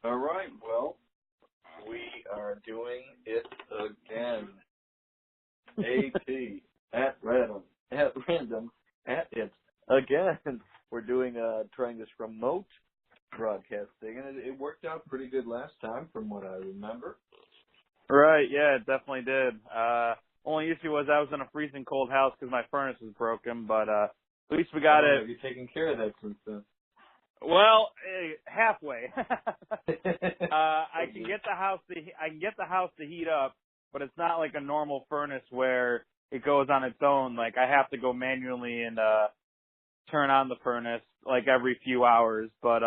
All right. Well, we are doing it again. At random. At random. At it again. We're doing trying this remote broadcasting, and it worked out pretty good last time, from what I remember. Right, yeah, it definitely did. Only issue was I was in a freezing cold house because my furnace was broken, but at least we got it. Have you taken care of that since then? Well, halfway. I can get the house to heat up, but it's not like a normal furnace where it goes on its own. Like I have to go manually and turn on the furnace like every few hours, but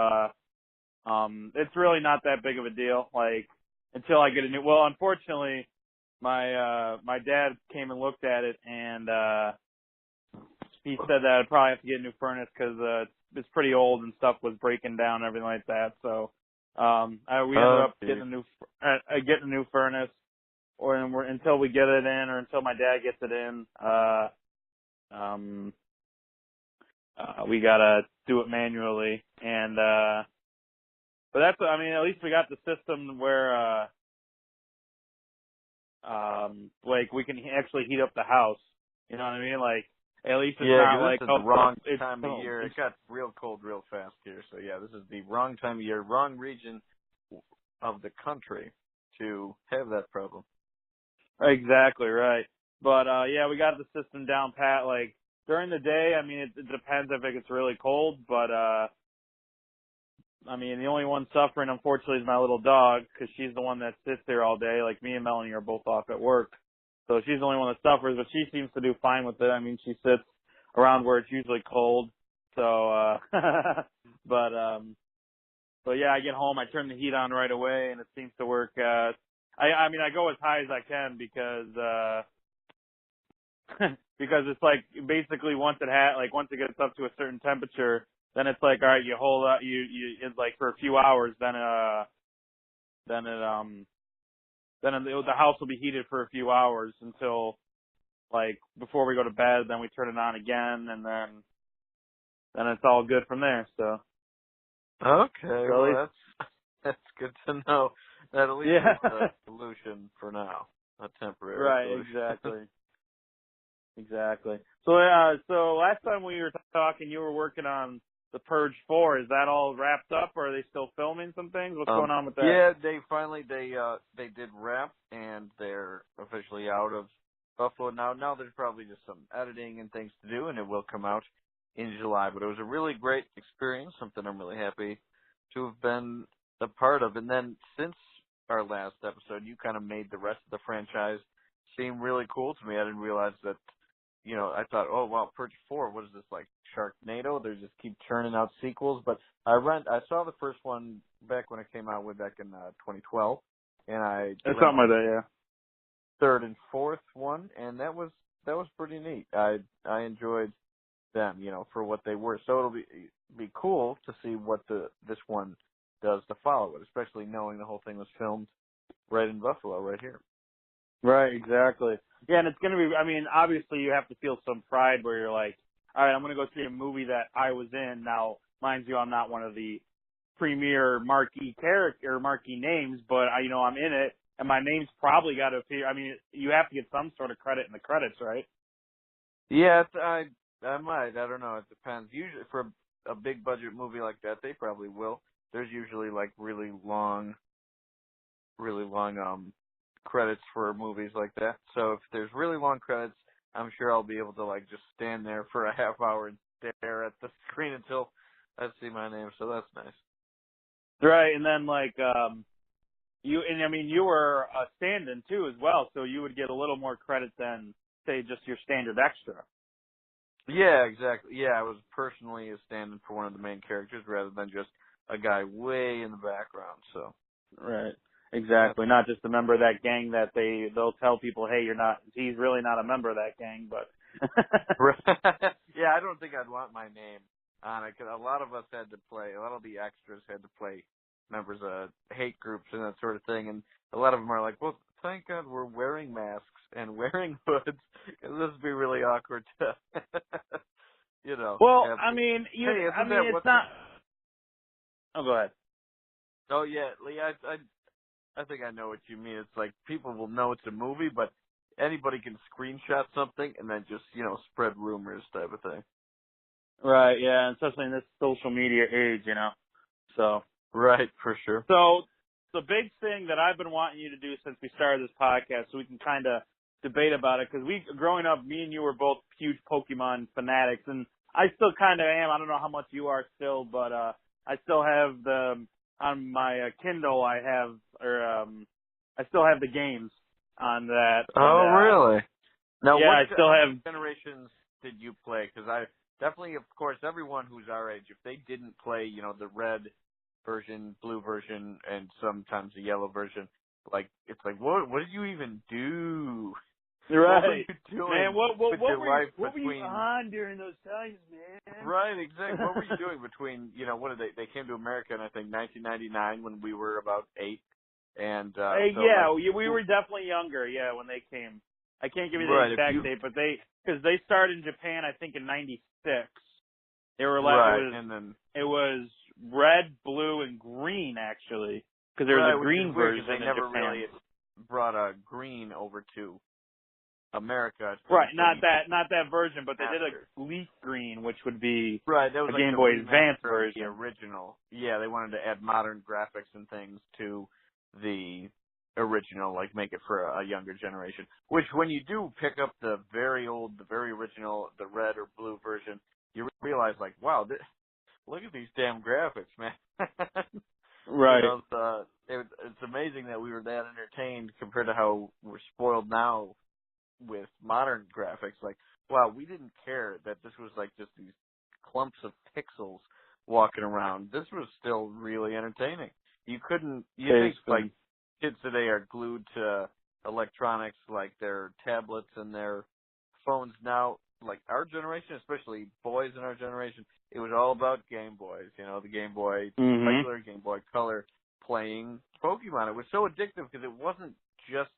it's really not that big of a deal. Like until I get a new. Well, unfortunately, my dad came and looked at it, and he said that I'd probably have to get a new furnace because it's pretty old and stuff was breaking down and everything like that. So we ended up getting a new furnace, until we get it in, or until my dad gets it in. We gotta do it manually, and but that's, I mean, at least we got the system where like we can actually heat up the house. You know what I mean? Like at least it's not like the wrong time of year. It got real cold real fast here. So yeah, this is the wrong time of year, wrong region of the country to have that problem. Exactly right. But yeah, we got the system down pat. Like during the day, I mean, it depends if it gets really cold, but I mean, the only one suffering, unfortunately, is my little dog, because she's the one that sits there all day. Like, me and Melanie are both off at work. So she's the only one that suffers, but she seems to do fine with it. I mean, she sits around where it's usually cold. So, but yeah, I get home, I turn the heat on right away, and it seems to work. I mean, I go as high as I can because, because it's like, basically once it gets up to a certain temperature, then it's like, all right, you hold up, it's like for a few hours, then the house will be heated for a few hours until, like, before we go to bed, then we turn it on again, and then it's all good from there, so. Okay, well, that's good to know. That at least is a solution for now, a temporary solution. Right, exactly. So last time we were talking, you were working on The Purge 4. Is that all wrapped up, or are they still filming some things? What's going on with that? Yeah, they did wrap, and they're officially out of Buffalo now. Now there's probably just some editing and things to do, and it will come out in July. But it was a really great experience, something I'm really happy to have been a part of. And then since our last episode, you kind of made the rest of the franchise seem really cool to me. I didn't realize that. You know, I thought, oh wow, Purge 4, what is this, like Sharknado? They just keep churning out sequels. But I saw the first one back when it came out, way back in 2012, and It's something like that, yeah. Third and fourth one, and that was pretty neat. I enjoyed them, you know, for what they were. So it'll be cool to see what this one does to follow it, especially knowing the whole thing was filmed right in Buffalo, right here. Right, exactly. Yeah, and it's going to be, I mean, obviously you have to feel some pride where you're like, all right, I'm going to go see a movie that I was in. Now, mind you, I'm not one of the premier marquee names, but I'm in it, and my name's probably got to appear. I mean, you have to get some sort of credit in the credits, right? Yeah, I might. I don't know. It depends. Usually for a big budget movie like that, they probably will. There's usually like really long credits for movies like that. So if there's really long credits, I'm sure I'll be able to like just stand there for a half hour and stare at the screen until I see my name. So that's nice. Right, and then like you were a stand-in too as well, so you would get a little more credit than say just your standard extra. Yeah, exactly. Yeah, I was personally a stand-in for one of the main characters rather than just a guy way in the background. So. Right. Exactly. Not just a member of that gang that they'll tell people, hey, he's really not a member of that gang, but. Yeah, I don't think I'd want my name on it, because a lot of the extras had to play members of hate groups and that sort of thing, and a lot of them are like, well, thank God we're wearing masks and wearing hoods, because this would be really awkward to, Well, I mean, it's not. Oh, go ahead. Oh yeah, Lee. I think I know what you mean. It's like people will know it's a movie, but anybody can screenshot something and then just spread rumors type of thing. Right, yeah, especially in this social media age, So, Right, for sure. so the big thing that I've been wanting you to do since we started this podcast, so we can kind of debate about it, because growing up, me and you were both huge Pokemon fanatics, and I still kind of am. I don't know how much you are still, but I still have on my Kindle. I still have the games on that. And, Oh, really? Now, yeah, I still how have. many generations did you play? Because I definitely, of course, everyone who's our age, if they didn't play, the red version, blue version, and sometimes the yellow version, it's like, what did you even do? Right. What were you doing, Man, what your life were you between? on during those times, man? Right, exactly. What were you doing between? What did they came to America in, I think, 1999 when we were about 8, and Yeah, we were definitely younger. Yeah, when they came. I can't give you the right, exact date, but because they started in Japan, I think in '96. They were right, and then it was red, blue, and green actually, because there was right, a which is green weird version because they in never Japan. really brought a green over to America. Right, Until not that version, but they did after. a leaf green, which would be Right, that was a like Game the Boy Advance remaster of the version. original. Yeah, they wanted to add modern graphics and things to the original, like make it for a younger generation. Which, when you do pick up the very old, the very original, the red or blue version, you realize, like, wow, look at these damn graphics, man. Right. It's amazing that we were that entertained compared to how we're spoiled now with modern graphics. Like, wow, we didn't care that this was like just these clumps of pixels walking around. This was still really entertaining. You think like kids today are glued to electronics, like their tablets and their phones now. Like our generation, especially boys in our generation, it was all about Game Boys. The Game Boy, Mhm. regular Game Boy Color, playing Pokemon. It was so addictive because it wasn't just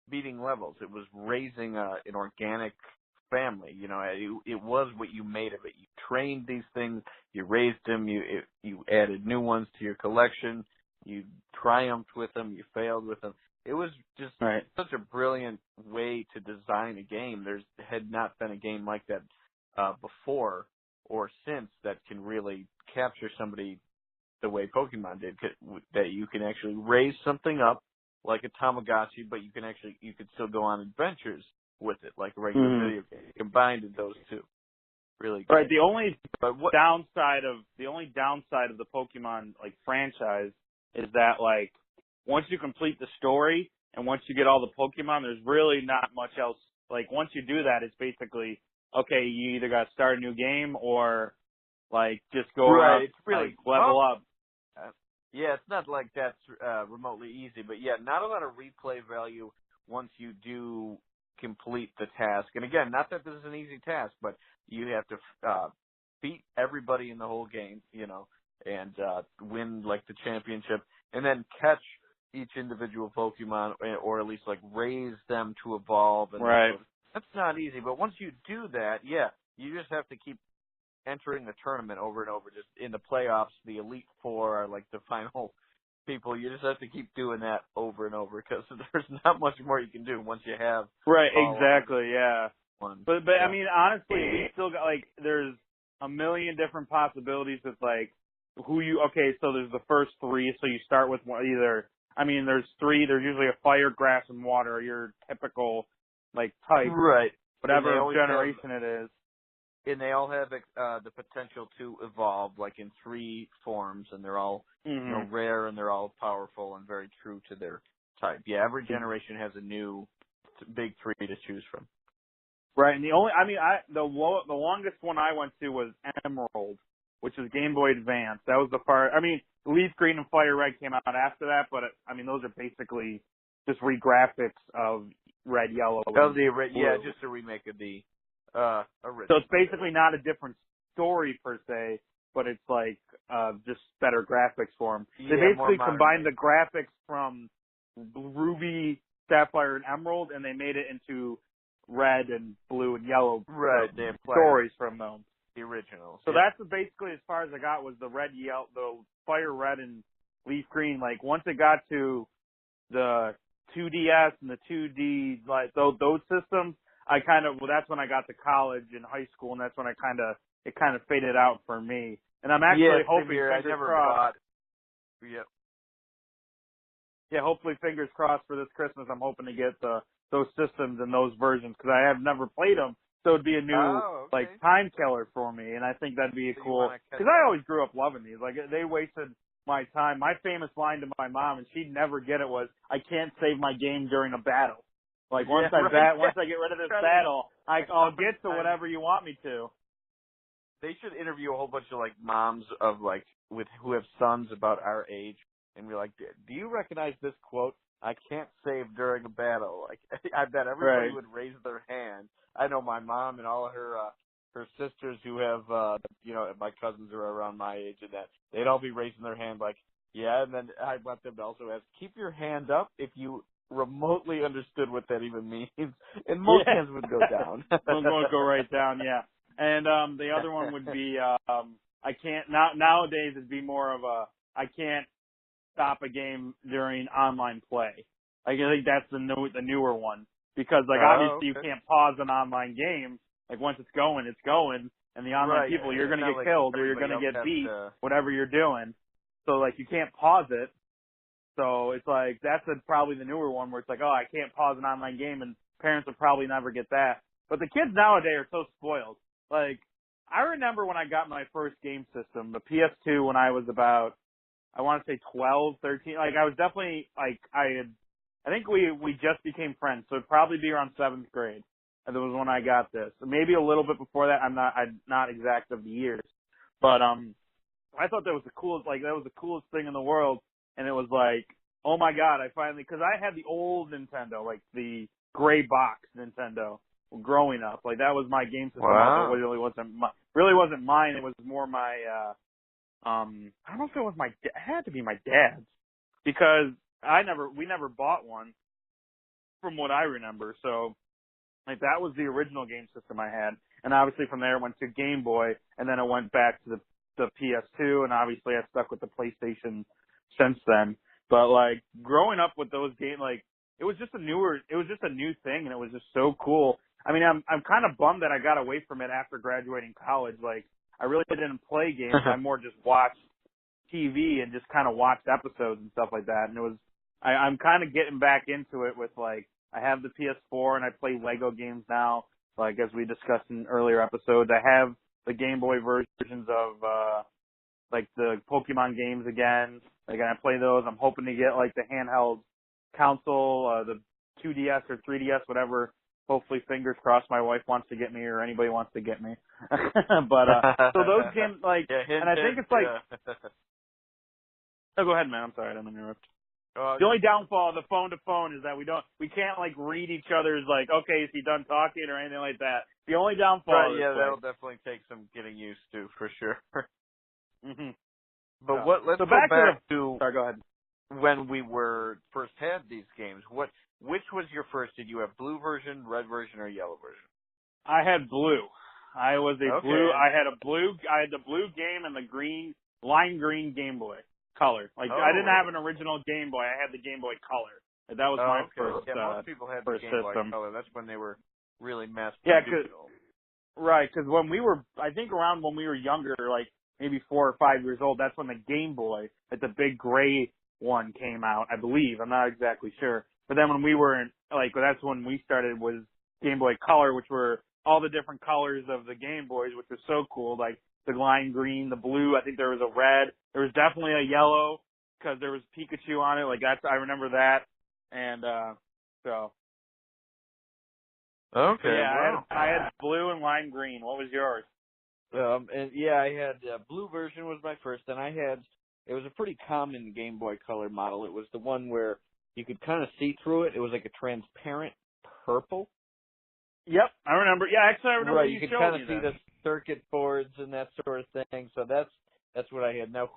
beating levels. It was raising an organic family. It was what you made of it. You trained these things, you raised them, you added new ones to your collection, you triumphed with them, you failed with them. It was just such a brilliant way to design a game. There had not been a game like that before or since that can really capture somebody the way Pokemon did, that you can actually raise something up like a Tamagotchi, but you could still go on adventures with it like a regular video game. Combined those two, really great. Right. The only downside of the Pokemon franchise is that once you complete the story and once you get all the Pokemon, there's really not much else. Once you do that, it's basically okay. You either got to start a new game or just go up, it's really level up. Yeah, it's not like that's remotely easy, but yeah, not a lot of replay value once you do complete the task. And again, not that this is an easy task, but you have to beat everybody in the whole game, and win the championship, and then catch each individual Pokemon, or at least raise them to evolve. And that's not easy, but once you do that, yeah, you just have to keep entering the tournament over and over. Just in the playoffs, the Elite Four are the final people. You just have to keep doing that over and over because there's not much more you can do once you have Exactly, yeah. But yeah. I mean, honestly, we still got there's a million different possibilities with so there's the first three, so you start with there's three, there's usually a fire, grass, and water, your typical type, whatever generation it is. And they all have the potential to evolve in 3 forms, and they're all rare, and they're all powerful and very true to their type. Yeah, every generation has a new big 3 to choose from. Right, and the longest one I went to was Emerald, which is Game Boy Advance. That was the part. Leaf Green and Fire Red came out after that, but those are basically just re-graphics of Red, Yellow. Just a remake of the original. So it's basically not a different story per se, but it's just better graphics for them. They basically combined the graphics from Ruby, Sapphire, and Emerald, and they made it into Red and Blue and Yellow they stories from them. The originals. So that's basically as far as I got was the Fire Red and leaf green. Like once it got to the 2DS and the 2D, like those systems, that's when I got to college and high school, and that's when it kind of faded out for me. And I'm actually hoping, fingers crossed. Yep. Yeah, hopefully, fingers crossed for this Christmas. I'm hoping to get those systems and those versions because I have never played them. So it'd be a new like time killer for me, and I think that'd be cool. Because I always grew up loving these. Like they wasted my time. My famous line to my mom, and she'd never get it, was, "I can't save my game during a battle." Like once I get rid of this battle, I'll get to whatever you want me to. They should interview a whole bunch of like moms of like who have sons about our age, and be like, "Do you recognize this quote? I can't save during a battle." Like I bet everybody would raise their hand. I know my mom and all of her sisters who have my cousins who are around my age, and that they'd all be raising their hand like, yeah. And then I want them to also ask, keep your hand up if you remotely understood what that even means, and most hands would go down. Would go right down, yeah. And the other one would be I can't nowadays it'd be more of a I can't stop a game during online play. Like I think that's the newer one, because like obviously you can't pause an online game. Like once it's going, and the online people, you're gonna get killed or you're gonna get beat, whatever you're doing. So like you can't pause it. So it's like that's probably the newer one where it's like, oh, I can't pause an online game, and parents will probably never get that. But the kids nowadays are so spoiled. Like I remember when I got my first game system, the PS2, when I was about, I want to say 12, 13. Like I was definitely like I think we just became friends, so it'd probably be around 7th grade. And that was when I got this. Maybe a little bit before that. I'm not exact of the years, but I thought that was the coolest thing in the world. And it was like, oh my god, I finally, because I had the old Nintendo, like the gray box Nintendo, growing up. Like that was my game system. Wow. It really wasn't mine. It was more my I don't know if it was it had to be my dad's, because we never bought one from what I remember. So like that was the original game system I had. And obviously from there it went to Game Boy, and then it went back to the PS2, and obviously I stuck with the PlayStation since then. But like growing up with those games, like it was just a new thing, and it was just so cool. I mean, I'm kind of bummed that I got away from it after graduating college. Like I really didn't play games. I more just watched TV and just kind of watched episodes and stuff like that. And I'm kind of getting back into it with like, I have the PS4 and I play Lego games now. Like as we discussed in earlier episodes, I have the Game Boy versions of, like the Pokemon games again. Like, and I play those. I'm hoping to get like the handheld console, the 2DS or 3DS, whatever. Hopefully, fingers crossed, my wife wants to get me, or anybody wants to get me. But so those games, like, and I think it's like. Oh, go ahead, man. I'm sorry, I didn't interrupt. The only downfall of the phone to phone is that we can't like read each other's like, okay, is he done talking or anything like that. The only downfall. Right, yeah, that'll definitely take some getting used to for sure. Mm-hmm. But let's go back to sorry, go ahead. When we first had these games. Which was your first? Did you have blue version, red version, or yellow version? I had blue. I was a blue. I had the blue game and the lime green Game Boy Color. Like I didn't have an original Game Boy. I had the Game Boy Color. That was my first. Yeah, most people had the Game Boy Color. That's when they were really mass produced. Right, because when we were, I think around when we were younger, like maybe 4 or 5 years old, that's when the Game Boy, like the big gray one, came out. I believe. I'm not exactly sure. But then when we were in, like, that's when we started, was Game Boy Color, which were all the different colors of the Game Boys, which was so cool. Like the lime green, the blue. I think there was a red. There was definitely a yellow because there was Pikachu on it. Like I remember that. And so. Okay. So yeah, wow. I had blue and lime green. What was yours? And yeah, I had blue version was my first, and it was a pretty common Game Boy Color model. It was the one where you could kind of see through it. It was like a transparent purple. Yep, I remember. Yeah, actually, I remember. Right, you could kind of see the circuit boards and that sort of thing. So that's what I had. Now,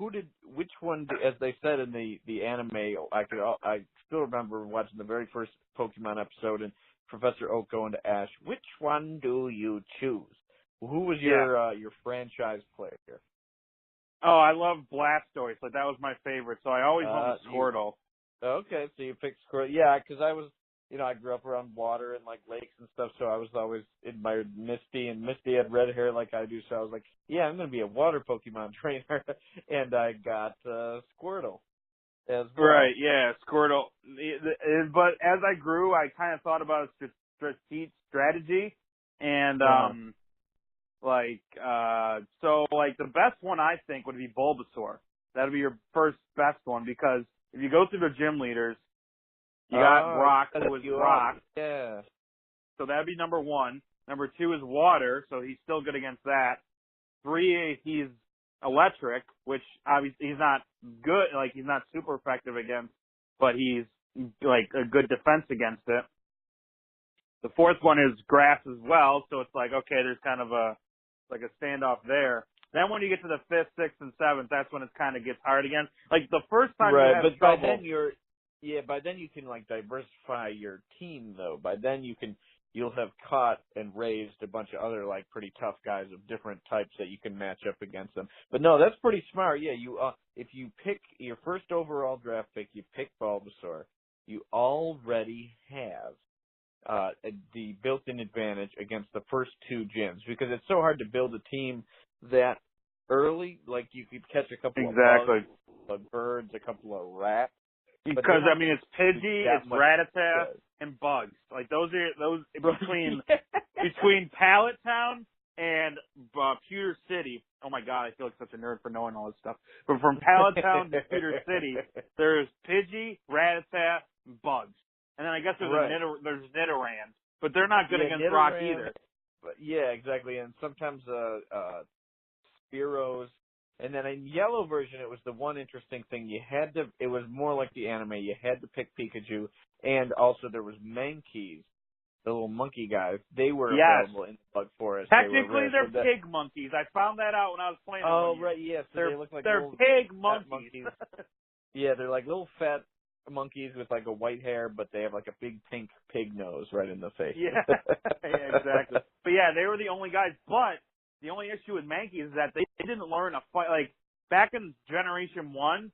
which one? As they said in the anime, I still remember watching the very first Pokemon episode, and Professor Oak going to Ash, which one do you choose? Who was your franchise player? Oh, I love Blastoise. Like that was my favorite. So I always went with Squirtle. Okay, so you picked Squirtle. Yeah, because I was, I grew up around water and like lakes and stuff, so I was always admired Misty, and Misty had red hair like I do, so I was like, yeah, I'm going to be a water Pokemon trainer, and I got Squirtle as well. Right, yeah, Squirtle. But as I grew, I kind of thought about strategy, and so the best one I think would be Bulbasaur. That'd be your first best one because if you go through the gym leaders, you got Brock, who is Rock. Yeah. So that'd be number 1. Number 2 is Water, so he's still good against that. 3, he's Electric, which obviously he's not good, like he's not super effective against, but he's like a good defense against it. The 4th one is Grass as well, so it's like, okay, there's kind of a standoff there. Then when you get to the 5th, 6th, and 7th, that's when it kind of gets hard again. Like the first time you have but trouble. by then you can like diversify your team though. By then you'll have caught and raised a bunch of other like pretty tough guys of different types that you can match up against them. But no, that's pretty smart. Yeah, you if you pick your first overall draft pick, you pick Bulbasaur, you already have the built-in advantage against the first 2 gyms because it's so hard to build a team that early. Like you could catch a couple of bugs, of birds, a couple of rats. Because it's Pidgey, it's Rattata, and Bugs. Like those between Pallet Town and Pewter City. Oh my God, I feel like such a nerd for knowing all this stuff. But from Pallet Town to Pewter City, there's Pidgey, Rattata, and Bugs. And then I guess there's Nidoran, but they're not good against Rock either. But yeah, exactly. And sometimes Spearows. And then in yellow version, it was the one interesting thing. It was more like the anime. You had to pick Pikachu, and also there was Mankeys, the little monkey guys. They were available in the Bug Forest. Technically, they're pig monkeys. I found that out when I was playing. Oh, right, yes. Yeah, so they look like they're pig monkeys. Yeah, they're like little fat monkeys with like a white hair, but they have like a big pink pig nose right in the face. Yeah, exactly. But yeah, they were the only guys. But the only issue with Mankeys is that they didn't learn a fight. Like, back in Generation 1,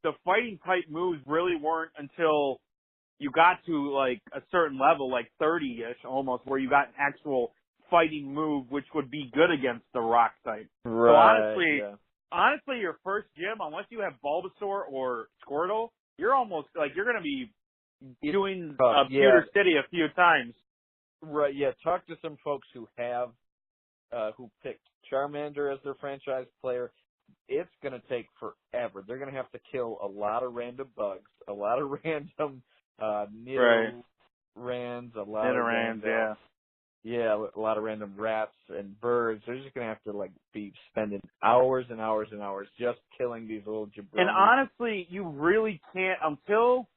the fighting type moves really weren't until you got to, like, a certain level, like 30-ish almost, where you got an actual fighting move, which would be good against the rock type. Right, so honestly, your first gym, unless you have Bulbasaur or Squirtle, you're almost, like, you're going to be doing Pewter City a few times. Right, yeah. Talk to some folks who have who picked Charmander as their franchise player. It's going to take forever. They're going to have to kill a lot of random bugs, a lot of random Nidorans, a lot of random, a lot of random rats and birds. They're just going to have to like be spending hours and hours and hours just killing these little jabronis. And honestly, you really can't until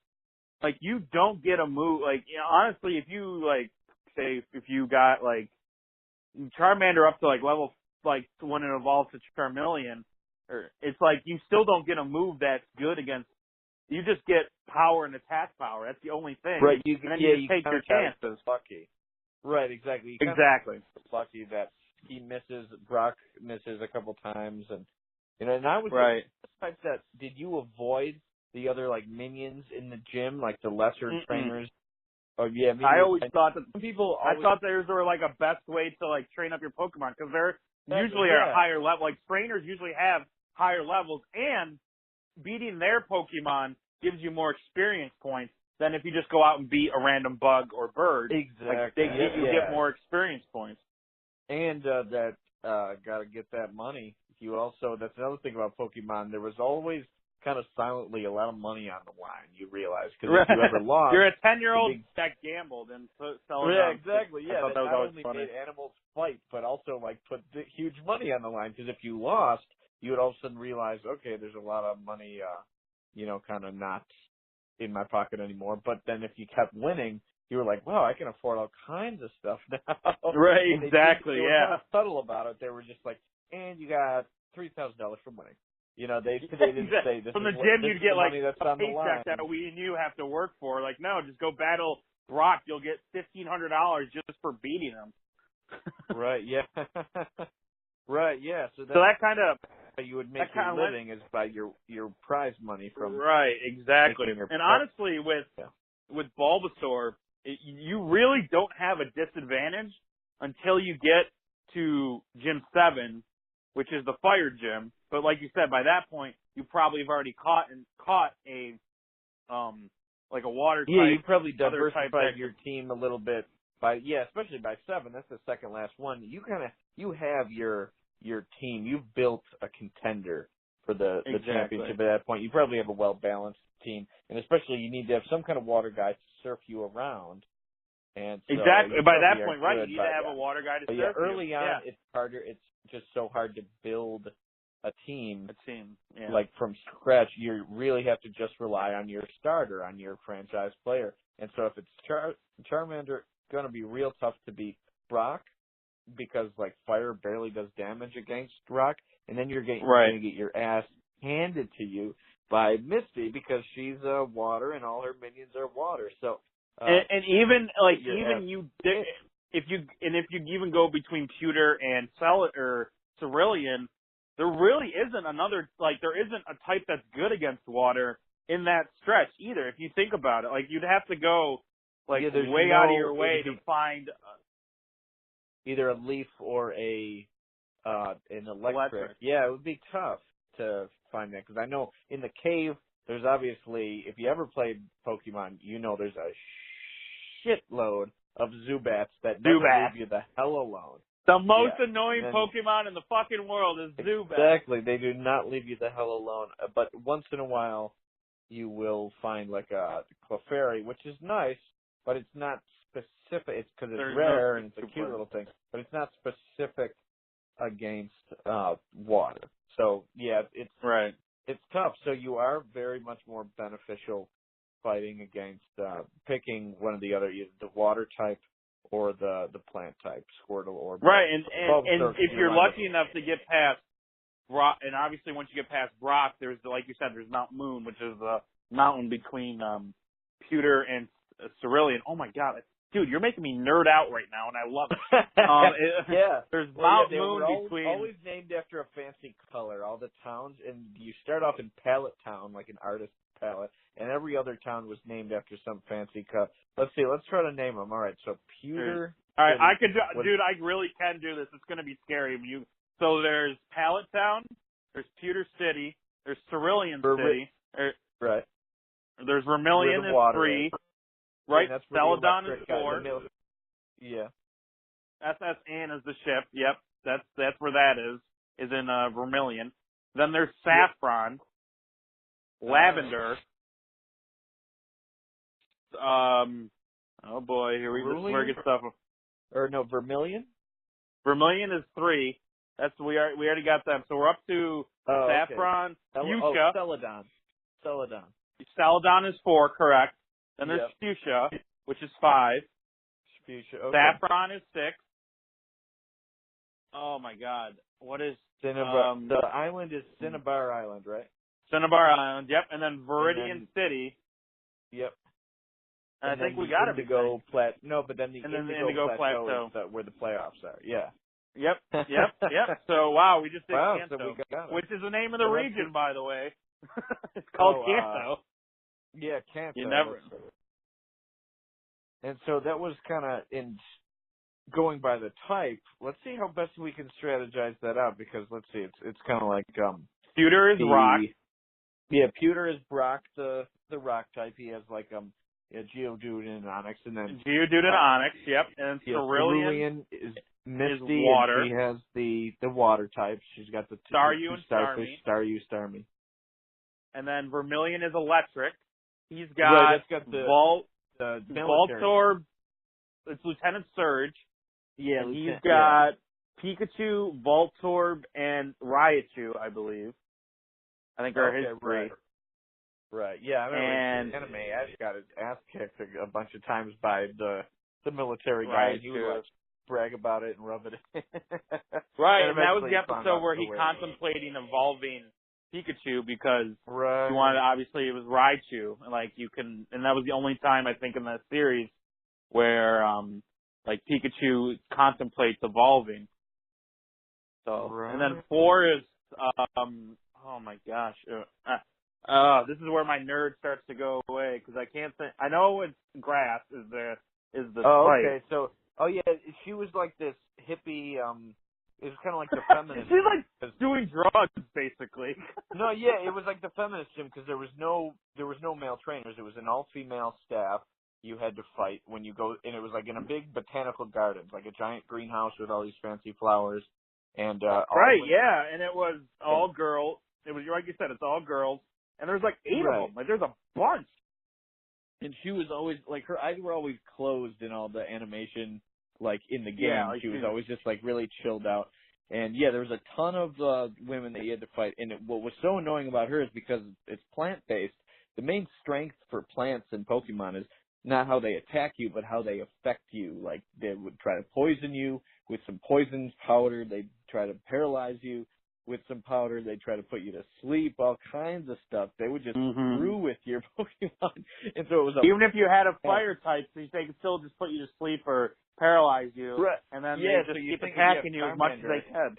like you don't get a move. Like honestly, if you like say if you got like Charmander up to like level like when it evolves to Charmeleon, it's like you still don't get a move that's good against. You just get power and attack power. That's the only thing. Right. You take your chances. Lucky. Right. Exactly. Lucky that he misses. Brock misses a couple times, and and I was type that. Did you avoid the other like minions in the gym, like the lesser trainers? Oh yeah, I always thought that I thought those were like a best way to like train up your Pokemon because they're usually at a higher level. Like trainers usually have higher levels, and beating their Pokemon gives you more experience points than if you just go out and beat a random bug or bird. Exactly. Like, you get more experience points. And gotta get that money. That's another thing about Pokemon. There was always kind of silently a lot of money on the line, you realize, because if you ever lost, you're a 10-year-old that gambled and selling. Yeah, exactly. Yeah, that not only made animals fight, but also like put huge money on the line. Because if you lost, you would all of a sudden realize, okay, there's a lot of money, kind of not in my pocket anymore. But then if you kept winning, you were like, wow, I can afford all kinds of stuff now. Right, exactly. They were kind of subtle about it. They were just like, and you got $3,000 from winning. They didn't say this. From the gym, you'd get like a paycheck that we and you have to work for. Like, no, just go battle Brock. You'll get $1,500 just for beating him. Right. Yeah. Right. Yeah. So that kind of you would make your living is by your prize money from right, exactly. And honestly, with Bulbasaur, you really don't have a disadvantage until you get to Gym 7, which is the Fire Gym. But like you said, by that point, you probably have already caught a like a water type. Yeah, you probably diversified your team a little bit especially by 7. That's the second last one. You have your team. You've built a contender for the championship at that point. You probably have a well-balanced team, and especially you need to have some kind of water guy to surf you around. And so exactly. By that point, right, you need to have a water guy to surf you. Early on, it's harder. It's just so hard to build a team. Yeah. Like from scratch. You really have to just rely on your starter, on your franchise player. And so if it's Charmander, going to be real tough to beat Brock because like fire barely does damage against Rock, and then you're going to get your ass handed to you by Misty because she's water and all her minions are water. So and even like if you even go between Pewter and Cerulean, there really isn't there isn't a type that's good against water in that stretch either. If you think about it, like you'd have to go way out of your way to find either a leaf or an electric. Yeah, it would be tough to find that because I know in the cave there's obviously, if you ever played Pokemon, you know there's a shitload of Zubats that never leave you the hell alone. The most annoying Pokemon in the fucking world is Zubat. Exactly. They do not leave you the hell alone. But once in a while, you will find like a Clefairy, which is nice, but it's not specific. It's because it's rare and it's a cute little thing, but it's not specific against water. So, yeah, it's tough. So you are very much more beneficial fighting against picking one of the other, either the water type or the plant type, Squirtle or Brock. Right, and if you're lucky enough to get past Brock, and obviously once you get past Brock, there's, like you said, there's Mount Moon, which is the mountain between Pewter and Cerulean. Oh my God, dude, you're making me nerd out right now, and I love it. Yeah. There's Mount Moon between. Always named after a fancy color, all the towns, and you start off in Palette Town, like an artist palette, and every other town was named after some fancy color. Let's see, let's try to name them. All right, so Pewter. All right, I really can do this. It's going to be scary. So there's Palette Town, there's Pewter City, there's Cerulean City, right. There's Vermilion is 3, right? Celadon is 4. Yeah. SS Anne is the ship. Yep, that's where that is in Vermilion. Then there's Saffron, Lavender. Oh boy, here we get stuff. Or no, Vermilion. Vermilion is 3. We already got them. So we're up to Saffron, Fuchsia. Celadon. Celadon is 4, correct. Then there's Fuchsia, which is 5. Fuchsia. Okay. Saffron is 6. Oh my God, what is Cinnabar? The island is Cinnabar Island, right? Cinnabar Island. Yep, and then Viridian City. Yep. And I think we got Indigo Plateau. No, but then the Indigo Plateau is where the playoffs are. Yeah. Yep. So, wow, we just did Kanto, so we got it. which is the name of the region, by the way. It's called Kanto. Yeah, Kanto. You never. And so that was kind of in going by the type. Let's see how best we can strategize that out because let's see, it's kind of like Pewter is Rock. Yeah, Pewter is Brock, the rock type. He has like Geodude and Onyx, and then Geodude and Onyx. Yep, and Cerulean is Misty. Is water. And she has the water type. She's got the Staryu and Starfish, Staryu. And then Vermilion is electric. He's got, Voltorb. It's Lieutenant Surge. Yeah, and he's got Pikachu, Voltorb, and Raichu, I believe. I think are his 3. Right. Yeah, I remember anime. I got his ass kicked a bunch of times by the military guy. He would brag about it and rub it in. Right, and that was the episode where he contemplating evolving Pikachu because he wanted, obviously it was Raichu, and that was the only time I think in that series where Pikachu contemplates evolving. So and then 4 is Oh my gosh. This is where my nerd starts to go away because I can't think. I know it's grass is the Oh, spice. okay. So, oh yeah, she was like this hippie. It was kind of like the feminist. She's like doing drugs, basically. No, yeah, it was like the feminist gym because there was no male trainers. It was an all-female staff. You had to fight when you go, and it was like in a big botanical garden, like a giant greenhouse with all these fancy flowers, and Right, yeah, and it was all girls. It was like you said, it's all girls, and there's like 8 of them. Like there's a bunch. And she was always like her eyes were always closed in all the animation, like in the game. Yeah, like she was always just like really chilled out. And yeah, there was a ton of women that you had to fight. And what was so annoying about her is because it's plant based. The main strength for plants in Pokemon is not how they attack you, but how they affect you. Like they would try to poison you with some poison powder. They'd try to paralyze you with some powder. They'd try to put you to sleep. All kinds of stuff. They would just screw with your Pokemon. And so it was even if you had a fire type, they could still just put you to sleep or paralyze you, right. and then yeah, they just so keep attacking you as much as they can.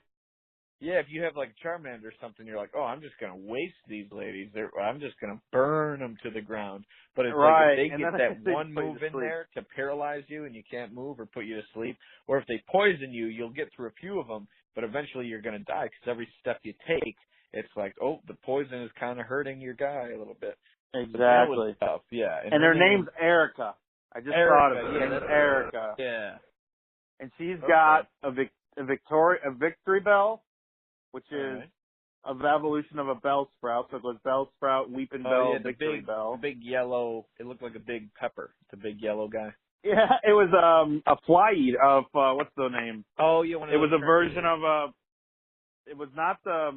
Yeah, if you have like Charmander or something, you're like, oh, I'm just gonna waste these ladies. I'm just gonna burn them to the ground. But it's right. like if they get that one move in there to paralyze you and you can't move or put you to sleep, or if they poison you, you'll get through a few of them, but eventually you're gonna die because every step you take, it's like, oh, the poison is kind of hurting your guy a little bit. Exactly. So that was tough. Yeah. And her name's Erica. I just thought of it. Her name's Erica. Yeah. And she's got a victory bell, which is an evolution of a Bellsprout. So it goes Bellsprout, Weeping Bell, Victory Bell. The big yellow. It looked like a big pepper. It's a big yellow guy. Yeah, it was a fly-eat of what's the name? Oh yeah, it was a version of a. It was not the.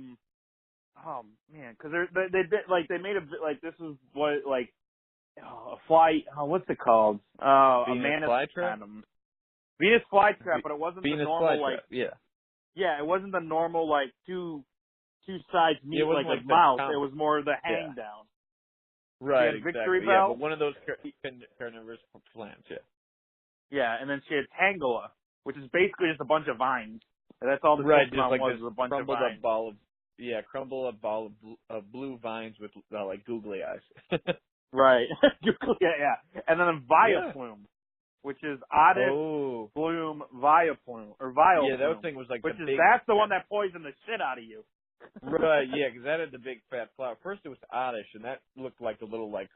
Oh man, because they did like they made a like this is what like a fly. Oh, what's it called? A Venus flytrap. Venus flytrap, but it wasn't Venus the normal flytrap. like. Yeah. Yeah, it wasn't the normal like two sides meet like a like mouse. It was more the hang down. Right, she had exactly. Victory Yeah, Bell. but one of those carnivorous plants. Yeah. Yeah, and then she had Tangela, which is basically just a bunch of vines. And that's all the Pokemon just like was a bunch of vines. Crumble a ball of blue vines with like googly eyes. Right. yeah. And then a Vileplume, which is Oddish Bloom Vileplume or Vileplume. Yeah, that thing was like that's the one that poisoned the shit out of you. Right. Yeah, because that had the big fat flower. First it was Oddish, and that looked like a little like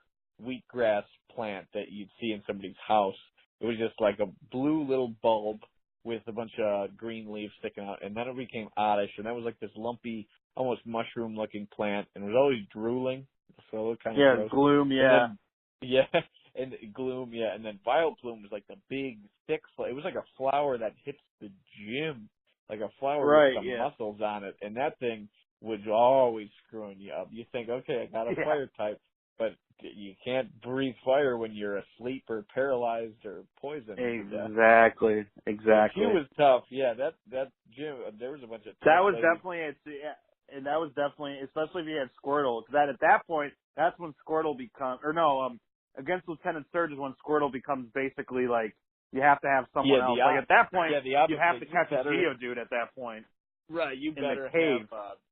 wheatgrass plant that you'd see in somebody's house. It was just like a blue little bulb with a bunch of green leaves sticking out, and then it became Oddish, and that was like this lumpy, almost mushroom-looking plant, and it was always drooling, so it looked kind of gross. Gloom, yeah. And Gloom, yeah, and then Vileplume was like the big, thick, it was like a flower that hits the gym, like a flower with some muscles on it, and that thing was always screwing you up. You think, okay, I got a fire type, but you can't breathe fire when you're asleep or paralyzed or poisoned. Exactly. She was tough. Yeah, that gym. There was a bunch of. That was definitely and that was definitely, especially if you had Squirtle, because at that point, that's when Squirtle becomes, against Lieutenant Surge is when Squirtle becomes basically like you have to have someone else. Like at that point, you have to catch a Geodude at that point. Right, you better have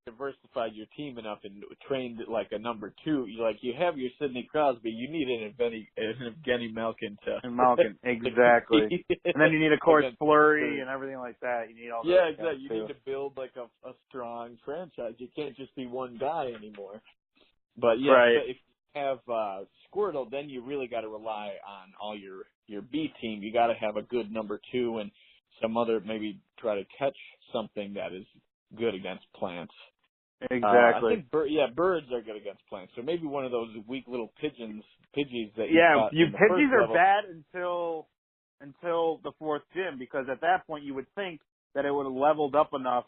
diversified your team enough and trained like a number 2. You have your Sidney Crosby. You need an Evgeny Malkin to. And Malkin, exactly. And then you need, of course, Flurry and everything like that. You need all. Yeah, exactly. You need to build like a strong franchise. You can't just be one guy anymore. But if you have Squirtle, then you really got to rely on all your B team. You got to have a good number 2 and some other, maybe try to catch something that is good against plants. Exactly. I think birds are good against plants. So maybe one of those weak little Pidgeys that Pidgeys are bad until the 4th gym, because at that point you would think that it would have leveled up enough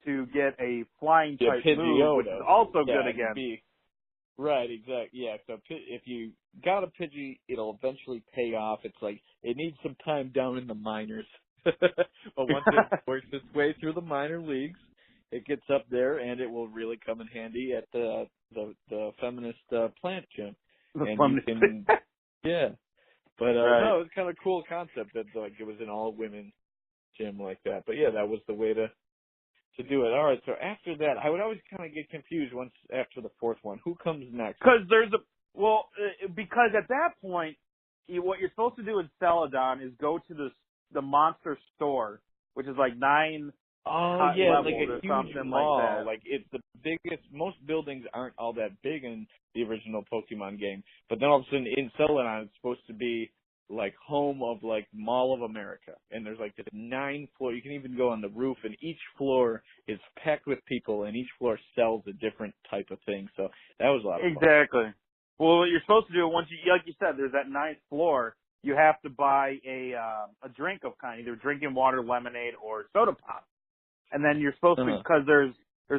to get a flying type move, which is also good against. Right, exactly. Yeah, so if you got a Pidgey, it'll eventually pay off. It's like it needs some time down in the minors. But once it works its way through the minor leagues, it gets up there, and it will really come in handy at the feminist plant gym. But no, it's kind of a cool concept that like it was an all women gym like that. But yeah, that was the way to to do it. All right, so after that, I would always kind of get confused once after the fourth one. Who comes next? Because at that point, what you're supposed to do in Celadon is go to the monster store, which is like 9 Oh yeah, like a huge mall. like that. Like it's the biggest. Most buildings aren't all that big in the original Pokemon game, but then all of a sudden in Celadon, it's supposed to be like home of like Mall of America, and there's like this 9 floor. You can even go on the roof, and each floor is packed with people, and each floor sells a different type of thing. So that was a lot of fun. Exactly. Well, what you're supposed to do once you, like you said, there's that 9th floor. You have to buy a drink of kind, either drinking water, lemonade, or soda pop. And then you're supposed to, because there's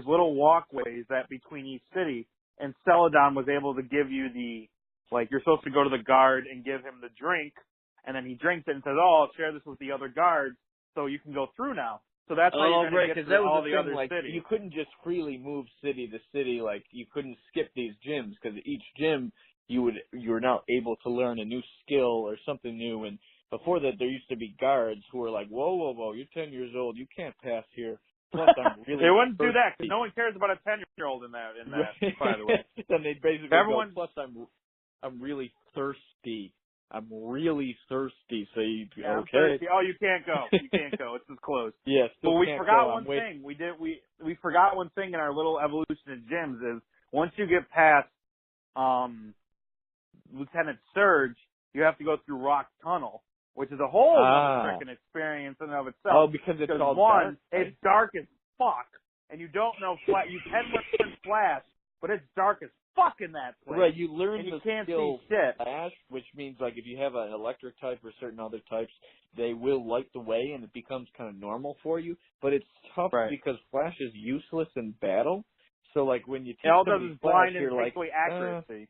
little walkways that between each city, and Celadon was able to give you you're supposed to go to the guard and give him the drink, and then he drinks it and says, "Oh, I'll share this with the other guards, so you can go through now." So that's how you're going to get through all the other cities. You couldn't just freely move city to city, like you couldn't skip these gyms, because each gym you were now able to learn a new skill or something new. And before that, there used to be guards who were like, whoa, you're 10 years old, you can't pass here. Plus, I'm really they wouldn't do that because no one cares about a 10-year-old in that. By the way, then they'd basically go, plus I'm really thirsty. I'm really thirsty. So you okay? Oh, you can't go. You can't go. It's just closed. Yes. But we forgot one thing. We forgot one thing in our little evolution of gyms is once you get past Lieutenant Surge, you have to go through Rock Tunnel, which is a whole freaking experience in and of itself. Oh, because it's all dark. It's dark as fuck, and you don't know you can learn Flash, but it's dark as fuck in that place. Right, you learn and you the can't skill see shit. Flash, which means like if you have an electric type or certain other types, they will light the way and it becomes kind of normal for you. But it's tough because Flash is useless in battle. So like when you teach all does somebody is Flash, blind and you're like, accuracy.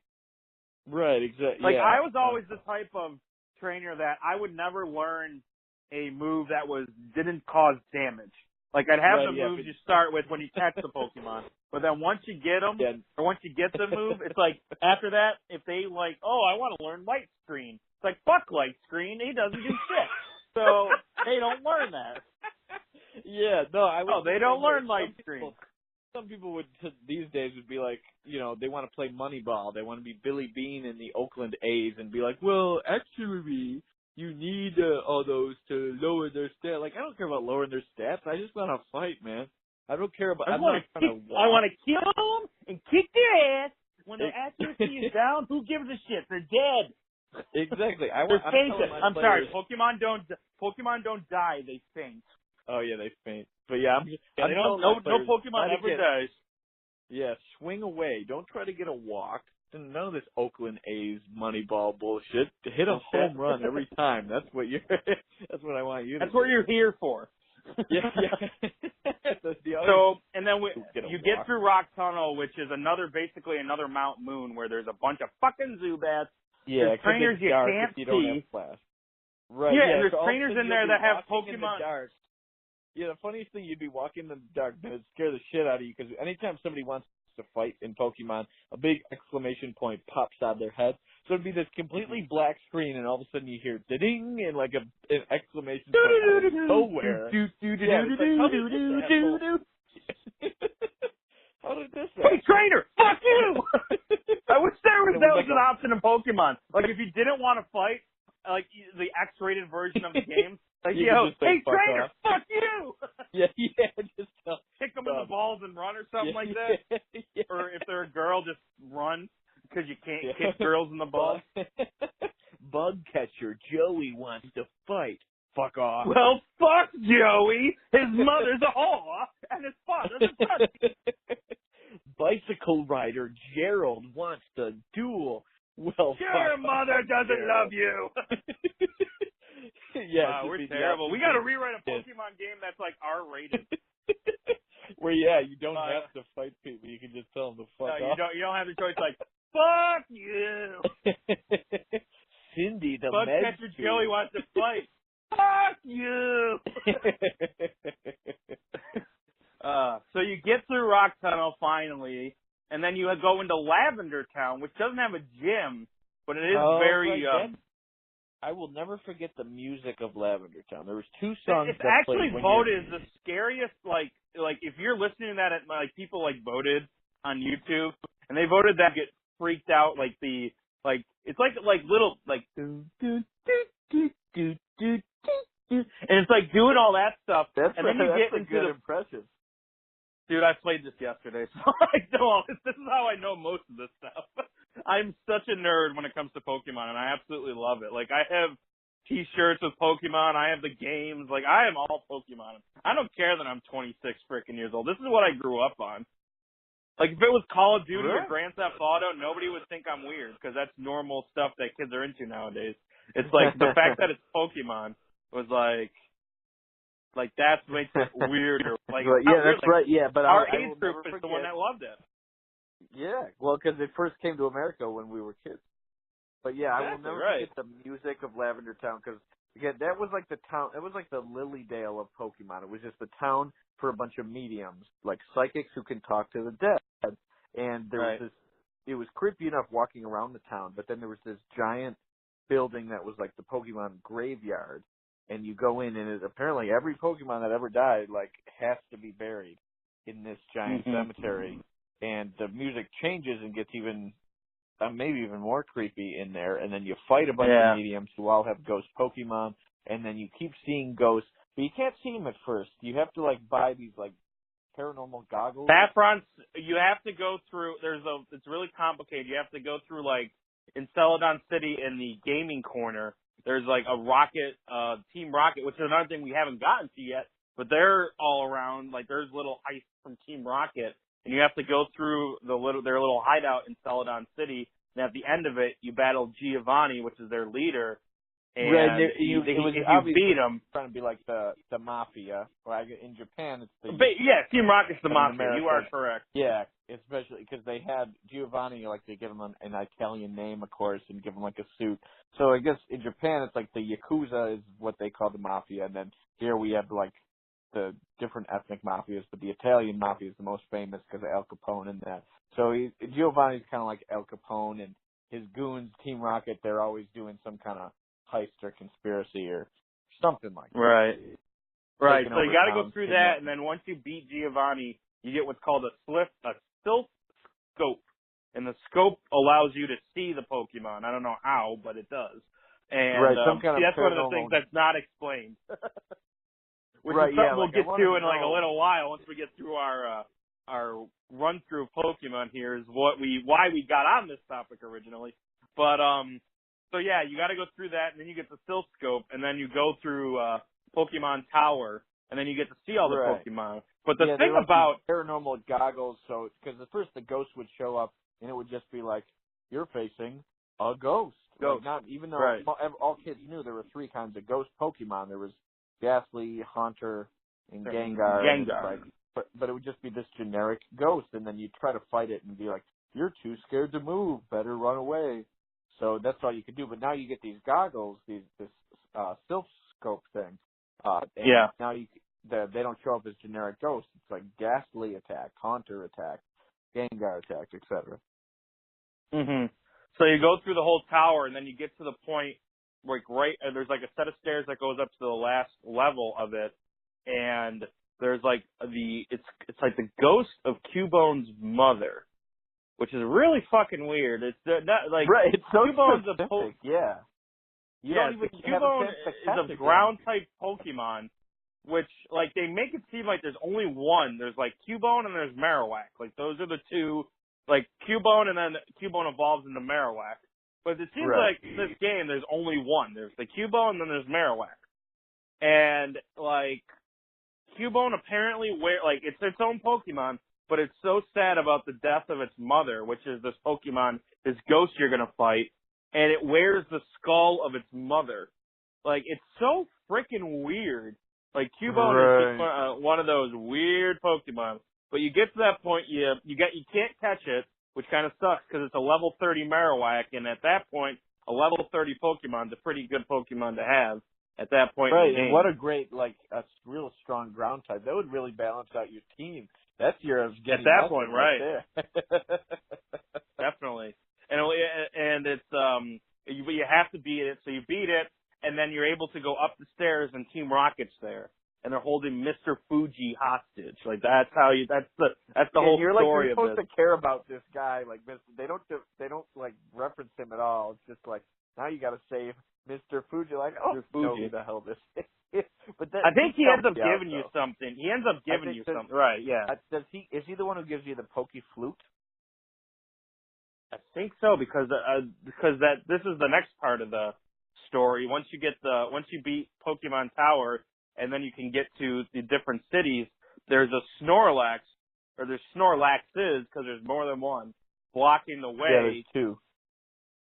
Right, exactly. Like I was always the type of trainer that I would never learn a move that didn't cause damage. Like I'd have the moves you start with when you catch the Pokemon, but then once you get them, or once you get the move, it's like after that, if they like, oh, I want to learn Light Screen. It's like fuck Light Screen, he doesn't do shit. So they don't learn that. Yeah, no, they don't learn Light Screen. Some people would these days would be like, they want to play Moneyball. They want to be Billy Bean in the Oakland A's and be like, well, actually, you need all those to lower their stats. Like, I don't care about lowering their stats. I just want to fight, man. I don't care about. I want to kill them and kick their ass when their accuracy is down. Who gives a shit? They're dead. Exactly. I'm sorry. Pokemon don't die. They faint. Oh yeah, they faint. But yeah, no Pokemon ever dies. Yeah, swing away. Don't try to get a walk. None of this Oakland A's Moneyball bullshit. Hit a home run every time. That's what That's what I want you to. That's what you're here for. Yeah. So, and then you get through Rock Tunnel, which is basically another Mount Moon, where there's a bunch of fucking Zubats. Yeah, there's trainers you can't see. Don't have Flash. Right. Yeah, and there's trainers in there that have Pokemon. Yeah, the funniest thing, you'd be walking in the dark, and it'd scare the shit out of you, because anytime somebody wants to fight in Pokemon, a big exclamation point pops out of their head. So it'd be this completely black screen, and all of a sudden you hear ding and like an exclamation point out of nowhere. How did this happen? Hey, trainer, fuck you! I wish that was an option in Pokemon. Like if you didn't want to fight, like the X-rated version of the game. Like, hey, trainer, fuck you! Yeah, just kick them in the balls and run or something like that. Yeah. Or if they're a girl, just run because you can't kick girls in the balls. Bug catcher Joey wants to fight. Fuck off. Well, fuck Joey. His mother's a whore and his father's a pussy. Bicycle rider Gerald wants to duel. Well, your mother doesn't love you. Yeah, we're terrible. We got to rewrite a Pokemon game that's like R-rated. Where you don't have to fight people. You can just tell them to fuck off. You don't have the choice. Like fuck you. Cindy, the Bug catcher Joey wants to fight. Fuck you. So you get through Rock Tunnel finally, and then you go into Lavender Town, which doesn't have a gym, but it is I will never forget the music of Lavender Town. There was two songs It's that actually played when voted the scariest, like if you're listening to that at, like, people, like, voted on YouTube, and they voted that get freaked out, like, it's like little, like, do, do, do, do, do, do, do, and it's like doing all that stuff, That's and then you get into good the impression. Dude, I played this yesterday, so I know all this. This is how I know most of this stuff. I'm such a nerd when it comes to Pokemon, and I absolutely love it. Like, I have T-shirts with Pokemon. I have the games. Like, I am all Pokemon. I don't care that I'm 26 freaking years old. This is what I grew up on. Like, if it was Call of Duty or Grand Theft Auto, nobody would think I'm weird, because that's normal stuff that kids are into nowadays. It's like, the fact that it's Pokemon was like that makes it weirder. Like, yeah, that's right. Yeah, but our I age will group never is forget. the one that loved it. Yeah, well, because it first came to America when we were kids. But yeah, I will Exactly, never right. forget the music of Lavender Town, because again, that was like the town. It was like the Lilydale of Pokemon. It was just the town for a bunch of mediums, like psychics who can talk to the dead. And there was this. It was creepy enough walking around the town, but then there was this giant building that was like the Pokemon graveyard. And you go in, and apparently every Pokemon that ever died, like, has to be buried in this giant cemetery. And the music changes and gets even, maybe even more creepy in there. And then you fight a bunch of mediums who all have ghost Pokemon. And then you keep seeing ghosts, but you can't see them at first. You have to, like, buy these, like, paranormal goggles. Saffron's, you have to go through, it's really complicated. You have to go through, like, in Celadon City in the gaming corner, there's like a Rocket, Team Rocket, which is another thing we haven't gotten to yet, but they're all around. Like, there's little heists from Team Rocket, and you have to go through their little hideout in Celadon City, and at the end of it, you battle Giovanni, which is their leader, and right, you beat him. Trying to be like the mafia. Or in Japan, it's the... Yeah, Team Rocket's the mafia. America, you are correct. Yeah, especially because they had Giovanni, like, they give him an Italian name, of course, and give him, like, a suit. So I guess in Japan, it's like the Yakuza is what they call the mafia, and then here we have, like, the different ethnic mafias, but the Italian mafia is the most famous because of Al Capone and that. So Giovanni's kind of like Al Capone, and his goons, Team Rocket, they're always doing some kind of heist or conspiracy or something like that. Right. Right. So you got to go through that, up. and then once you beat Giovanni, you get what's called a silk scope, and the scope allows you to see the Pokemon. I don't know how, but it does. And right, some kind of that's one of the things that's not explained. Which is something we'll get to in like a little while once we get through our run through of Pokemon here is why we got on this topic originally. But so yeah, you got to go through that, and then you get the Silk Scope, and then you go through Pokemon Tower, and then you get to see all the Pokemon. But the thing about paranormal goggles, so because at first the ghost would show up, and it would just be like, you're facing a ghost. Like, not even though all kids knew there were three kinds of ghost Pokemon. There was Ghastly, Haunter, and Gengar. Gengar. But it would just be this generic ghost, and then you'd try to fight it and be like, you're too scared to move, better run away. So that's all you could do. But now you get these goggles, this Silk Scope thing. And now they don't show up as generic ghosts. It's like Ghastly attack, Haunter attack, Gengar attack, etc. So you go through the whole tower, and then you get to the point like there's like a set of stairs that goes up to the last level of it, and there's like it's like the ghost of Cubone's mother, which is really fucking weird. It's not like it's so Cubone's specific. Cubone is a ground type Pokemon, which like they make it seem like there's only one. There's like Cubone and there's Marowak. Like those are the two. Like Cubone, and then Cubone evolves into Marowak. But it seems like in this game there's only one. There's the Cubone, and then there's Marowak. And like Cubone apparently it's its own Pokemon, but it's so sad about the death of its mother, which is this Pokemon, this ghost you're gonna fight, and it wears the skull of its mother. Like it's so freaking weird. Like Cubone is just one of those weird Pokemon. But you get to that point, you can't catch it, which kind of sucks because it's a level 30 Marowak, and at that point, a level 30 Pokemon's a pretty good Pokemon to have at that point in the game. And what a great, a real strong ground type. That would really balance out your team. That's your getting at that point, right there. Definitely. And but you have to beat it. So you beat it, and then you're able to go up the stairs, and Team Rocket's there, and they're holding Mr. Fuji hostage. Like that's the whole you're story you're supposed of this. to care about this guy. Like they don't like reference him at all. It's just like now you got to save Mr. Fuji. Like Mr. Fuji. know who the hell this is. But I think he ends up helps giving out, you though. something. He ends up giving you something. Right? Yeah. Is he the one who gives you the pokey flute? I think so because this is the next part of the story. Once you beat Pokemon Tower, and then you can get to the different cities. There's a Snorlax, or there's Snorlaxes because there's more than one blocking the way. Yeah, there's two.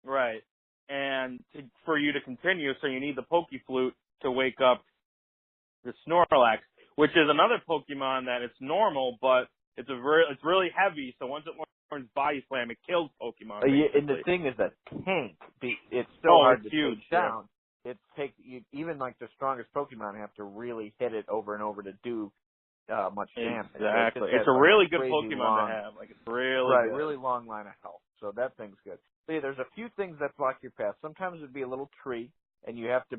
Right, and for you to continue, so you need the Poke Flute to wake up the Snorlax, which is another Pokemon that it's normal, but it's really heavy. So once it learns Body Slam, it kills Pokemon. And the thing is that tank, it's so hard to huge, take down. Even like the strongest Pokemon have to really hit it over and over to do much damage. Exactly. So it's a really good crazy Pokemon to have. Like it's really good. Really long line of health. So that thing's good. So yeah, there's a few things that block your path. Sometimes it'd be a little tree, and you have to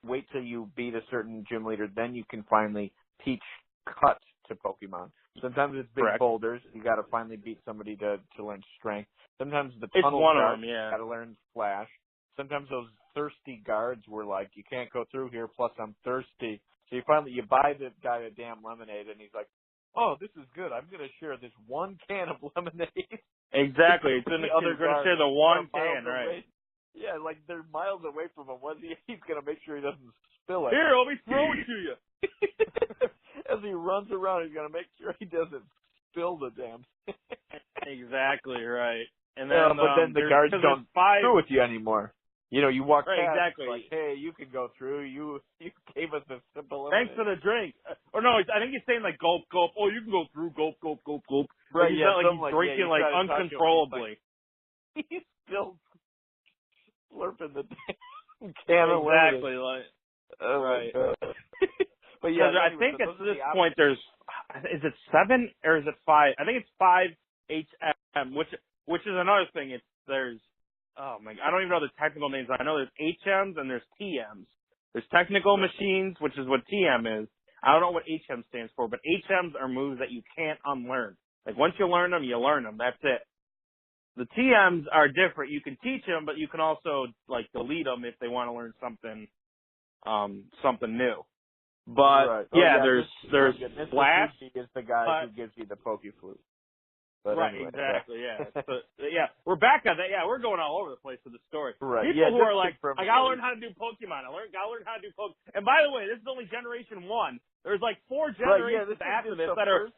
wait till you beat a certain gym leader, then you can finally teach cut to Pokemon. Sometimes it's big boulders. You got to finally beat somebody to learn strength. Sometimes the tunnel guards, you got to learn Flash. Sometimes those thirsty guards were like, you can't go through here, plus I'm thirsty. So you buy the guy a damn lemonade, and he's like, oh, this is good. I'm going to share this one can of lemonade. Exactly. It's in the other going to share the one can, right? Yeah, like they're miles away from him. He's going to make sure he doesn't spill it. Here, let me throw it to you. As he runs around, he's going to make sure he doesn't spill the damn thing. Exactly, right. And then, but then the guards don't screw with you anymore. You know, you walk past, like, hey, you can go through. You gave us a simple thanks for the drink. Or no, I think he's saying, like, gulp, gulp. Oh, you can go through, gulp, gulp, gulp, gulp. Right, he's not, like, he's drinking, like, uncontrollably. He's still slurping the can of lemonade. Exactly, like, right. But yeah, I think at this point there's, is it 7 or is it 5? I think it's 5 HM, which is another thing. There's, oh my, I don't even know the technical names. I know there's HMs and there's TMs. There's technical machines, which is what TM is. I don't know what HM stands for, but HMs are moves that you can't unlearn. Like once you learn them, you learn them. That's it. The TMs are different. You can teach them, but you can also like delete them if they want to learn something new. But there's Flash. Mr. is the guy who gives you the Poke Flute. But right, anyway, exactly, yeah. So, yeah, we're back on that. Yeah, we're going all over the place with the story. Right. People who are like, I gotta learn how to do Pokemon. Gotta learn how to do Pokemon. And by the way, this is only generation 1. There's like 4 generations after this that are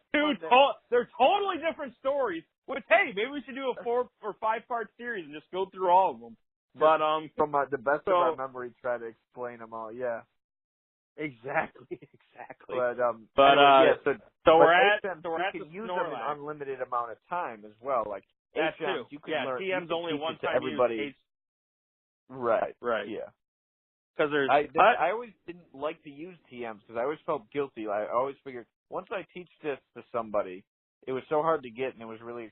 they're totally different stories. Which, hey, maybe we should do a 4 or 5 part series and just go through all of them. But from the best of our memory, try to explain them all. Yeah. Exactly. But anyway, so we're at you can use them an unlimited amount of time as well. Like that's HMs, you can learn. TM's only one time everybody. Right. Yeah. Because I always didn't like to use TMs because I always felt guilty. I always figured once I teach this to somebody, it was so hard to get and it was really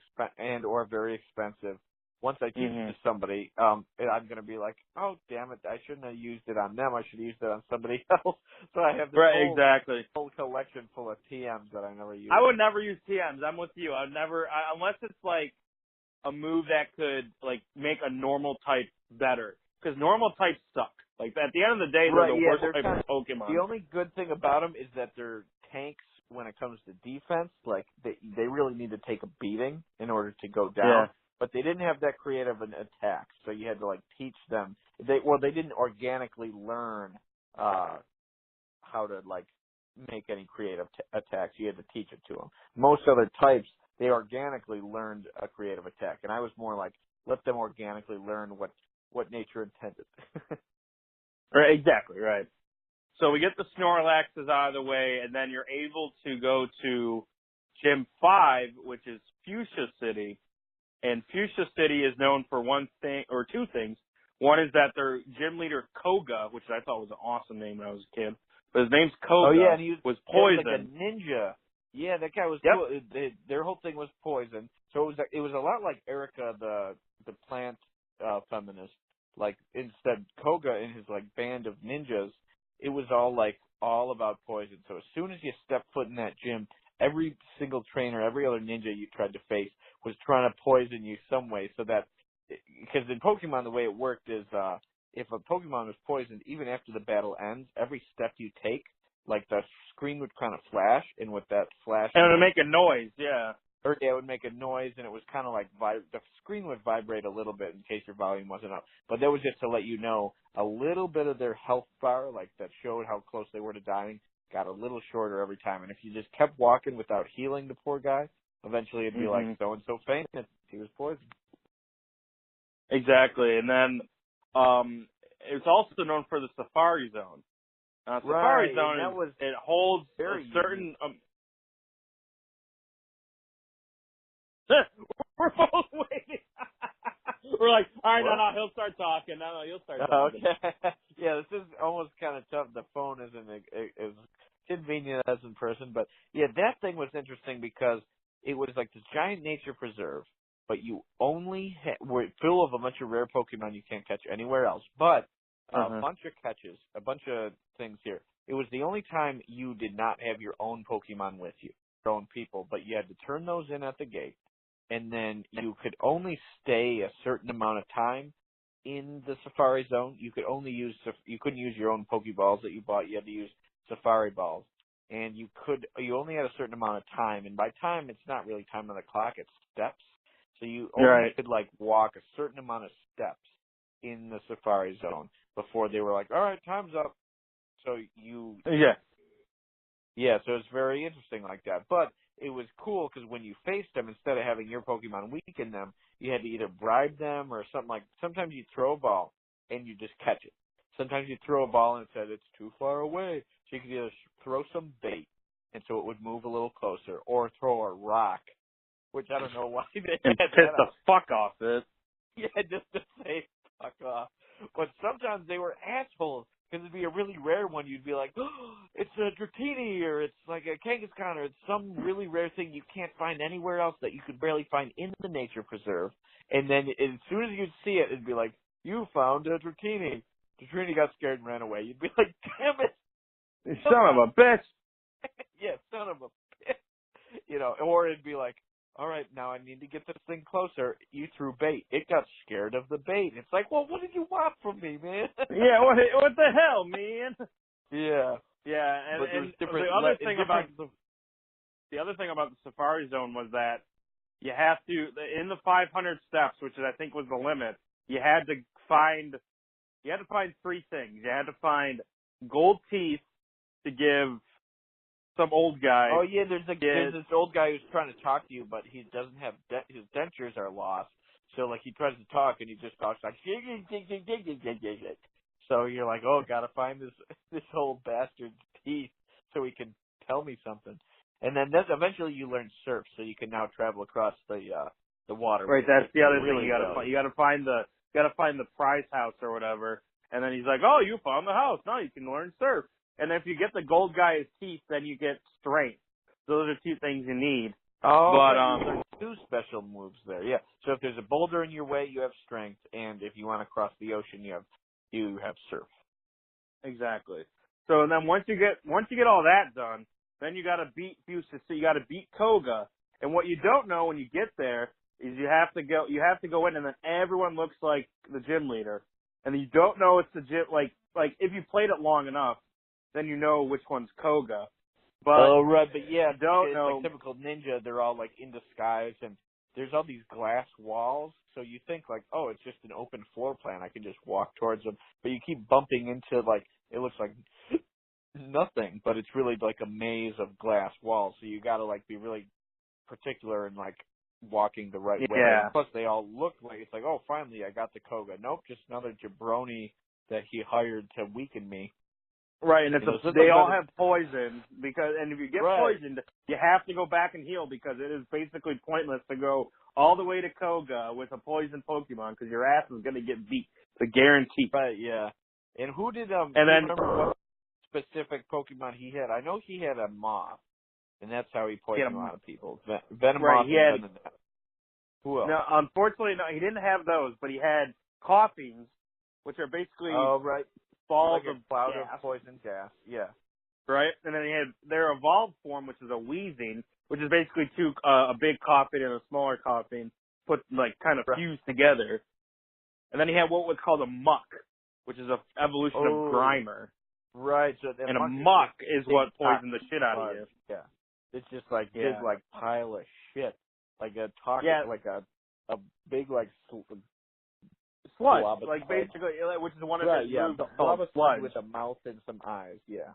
or very expensive. Once I teach it to somebody, I'm going to be like, oh, damn it, I shouldn't have used it on them. I should have used it on somebody else. So I have this whole collection full of TMs that I never use. I would never use TMs. I'm with you. I'd never, unless it's like a move that could like make a normal type better. Because normal types suck. Like at the end of the day, they're the worst type of Pokemon. The only good thing about them is that they're tanks when it comes to defense. Like they really need to take a beating in order to go down. Yeah. But they didn't have that creative an attack, so you had to like teach them. They didn't organically learn how to like make any creative attacks. You had to teach it to them. Most other types, they organically learned a creative attack, and I was more like let them organically learn what nature intended. Right, exactly right. So we get the Snorlaxes out of the way, and then you're able to go to Gym 5, which is Fuchsia City. And Fuchsia City is known for one thing, or 2 things. One is that their gym leader, Koga, which I thought was an awesome name when I was a kid, but his name's Koga, and he was poisoned. Like a ninja. Yeah, that guy was their whole thing was poison. So it was a lot like Erica, the plant feminist. like instead Koga and his like band of ninjas, it was all about poison. So as soon as you step foot in that gym, every single trainer, every other ninja you tried to face was trying to poison you some way, so that because in Pokemon the way it worked is if a Pokemon was poisoned, even after the battle ends, every step you take, like the screen would kind of flash, and with that flash, And it would make a noise, yeah. or it would make a noise, and it was kind of like the screen would vibrate a little bit in case your volume wasn't up. But that was just to let you know a little bit of their health bar, like that showed how close they were to dying, got a little shorter every time. And if you just kept walking without healing the poor guy, eventually it'd be like so-and-so fainted. He was poisoned. Exactly. And then it's also known for the Safari Zone. Safari Zone, it holds a certain... We're both waiting. We're like, all right, no, he'll start talking. No, you'll start talking. Okay. Yeah, this is almost kind of tough. The phone isn't as convenient as in person. But, yeah, that thing was interesting because it was like this giant nature preserve, but you only were full of a bunch of rare Pokemon you can't catch anywhere else. But a bunch of catches, a bunch of things here. It was the only time you did not have your own Pokemon with you, your own people, but you had to turn those in at the gate. And then you could only stay a certain amount of time in the Safari Zone. You couldn't use your own Pokeballs that you bought. You had to use Safari Balls. And you only had a certain amount of time. And by time, it's not really time on the clock, it's steps. So you only could walk a certain amount of steps in the Safari Zone before they were like, all right, time's up. So yeah, so it's very interesting like that. But it was cool because when you faced them, instead of having your Pokemon weaken them, you had to either bribe them or something like. Sometimes you throw a ball and you just catch it. Sometimes you throw a ball and it said it's too far away, so you could either throw some bait and so it would move a little closer, or throw a rock, which I don't know why they and had piss the fuck off it. Yeah, just to say fuck off. But sometimes they were assholes. Because it'd be a really rare one. You'd be like, oh, it's a Dratini, or it's like a Kangaskhan, or it's some really rare thing you can't find anywhere else that you could barely find in the nature preserve. And then as soon as you'd see it, it'd be like, you found a Dratini. Dratini got scared and ran away. You'd be like, damn it. You son of a bitch. Yeah, son of a bitch. Or it'd be like, all right, now I need to get this thing closer. You threw bait. It got scared of the bait. It's like, well, what did you want from me, man? Yeah, what the hell, man? Yeah. Yeah, and the other thing about the Safari Zone was that you have to, in the 500 steps, which I think was the limit, you had to find 3 things. You had to find gold teeth to give some old guy. Oh yeah, there's this old guy who's trying to talk to you, but he doesn't have his dentures are lost. So like he tries to talk and he just talks like so you're like, oh, gotta find this old bastard's teeth so he can tell me something. And then eventually you learn surf, so you can now travel across the water. Right, that's the other thing. You gotta find the prize house or whatever. And then he's like, oh, you found the house. Now you can learn surf. And then if you get the gold guy's teeth, then you get strength. Those are 2 things you need. Oh, but there's 2 special moves there. Yeah. So if there's a boulder in your way, you have strength, and if you want to cross the ocean, you have surf. Exactly. So then once you get all that done, then you got to beat Fusus. So you got to beat Koga. And what you don't know when you get there is you have to go in, and then everyone looks like the gym leader, and you don't know it's the gym. Like if you played it long enough, then you know which one's Koga. But right, but yeah, don't know. Like typical ninja, they're all like in disguise, and there's all these glass walls, so you think like, oh, it's just an open floor plan, I can just walk towards them, but you keep bumping into like, it looks like nothing, but it's really like a maze of glass walls, so you gotta like be really particular and like walking the right way. And plus they all look like, it's like, oh, finally I got the Koga. Nope, just another jabroni that he hired to weaken me. Right, and they all have poison and if you get poisoned, you have to go back and heal because it is basically pointless to go all the way to Koga with a poison Pokemon because your ass is going to get beat. It's a guarantee. Right, yeah. And who did and then remember what specific Pokemon he had? I know he had a moth, and that's how he poisoned a lot of people. Venomoth. Right, he had. Who else? No, unfortunately, no, he didn't have those, but he had Coughings, which are basically right. balls Like of a cloud gas, of poison gas. Yeah. right? And then he had their evolved form, which is a wheezing, which is basically a big coffin and a smaller coffin put like kind of Right. fused together. And then he had what was called a muck, which is an evolution of Grimer. Right. So And a muck is what poisoned the shit out of you. Yeah. It's just like Yeah. big like pile of shit. Like a toxic, Yeah. like a big like Sludge, blob of like sludge. basically, which is one of Right, his yeah, moves the called blob of sludge. sludge with a mouth and some eyes. Yeah.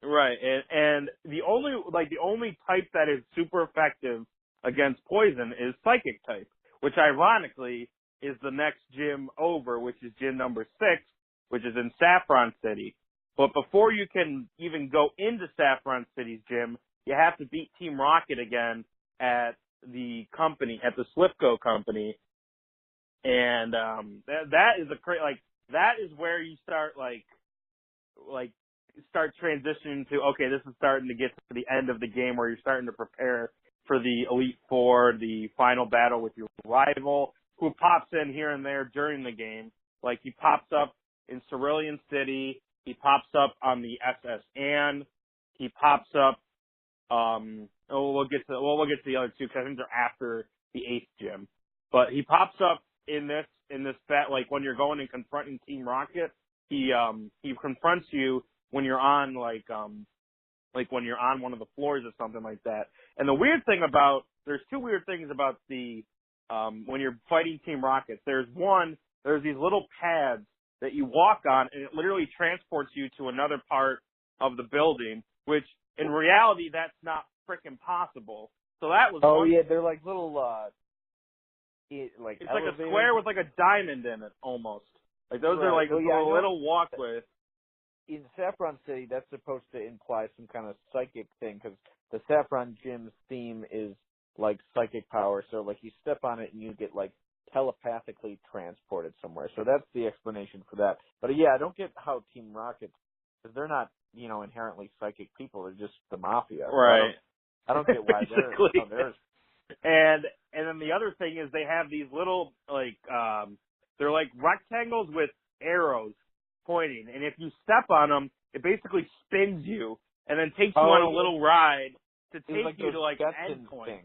Right, and the only type that is super effective against poison is psychic type, which ironically is the next gym over, which is gym number 6, which is in Saffron City. But before you can even go into Saffron City's gym, you have to beat Team Rocket again at the Slipco company, and that is that is where you start start transitioning to, okay, this is starting to get to the end of the game where you're starting to prepare for the Elite Four, the final battle with your rival, who pops in here and there during the game. Like, he pops up in Cerulean City, he pops up on the SS Anne, he pops up, we'll get to the other two, because I think they're after the 8th gym. But he pops up in this like, when you're going and confronting Team Rocket, he confronts you when you're on when you're on one of the floors or something like that. And there's two weird things about when you're fighting Team Rocket. There's these little pads that you walk on, and it literally transports you to another part of the building, which in reality that's not frickin' possible. So that was They're like little it's elevators. like a square with like a diamond in it almost. Like those are like little walkways. In Saffron City, that's supposed to imply some kind of psychic thing, because the Saffron Gym's theme is like psychic power. So like you step on it and you get like telepathically transported somewhere. So that's the explanation for that. But yeah, I don't get how Team Rocket, because they're not, inherently psychic people. They're just the mafia. Right. So I don't get why they're. And then the other thing is they have these little they're like rectangles with arrows pointing, and if you step on them, it basically spins you and then takes you on a little ride to take you to like an end point.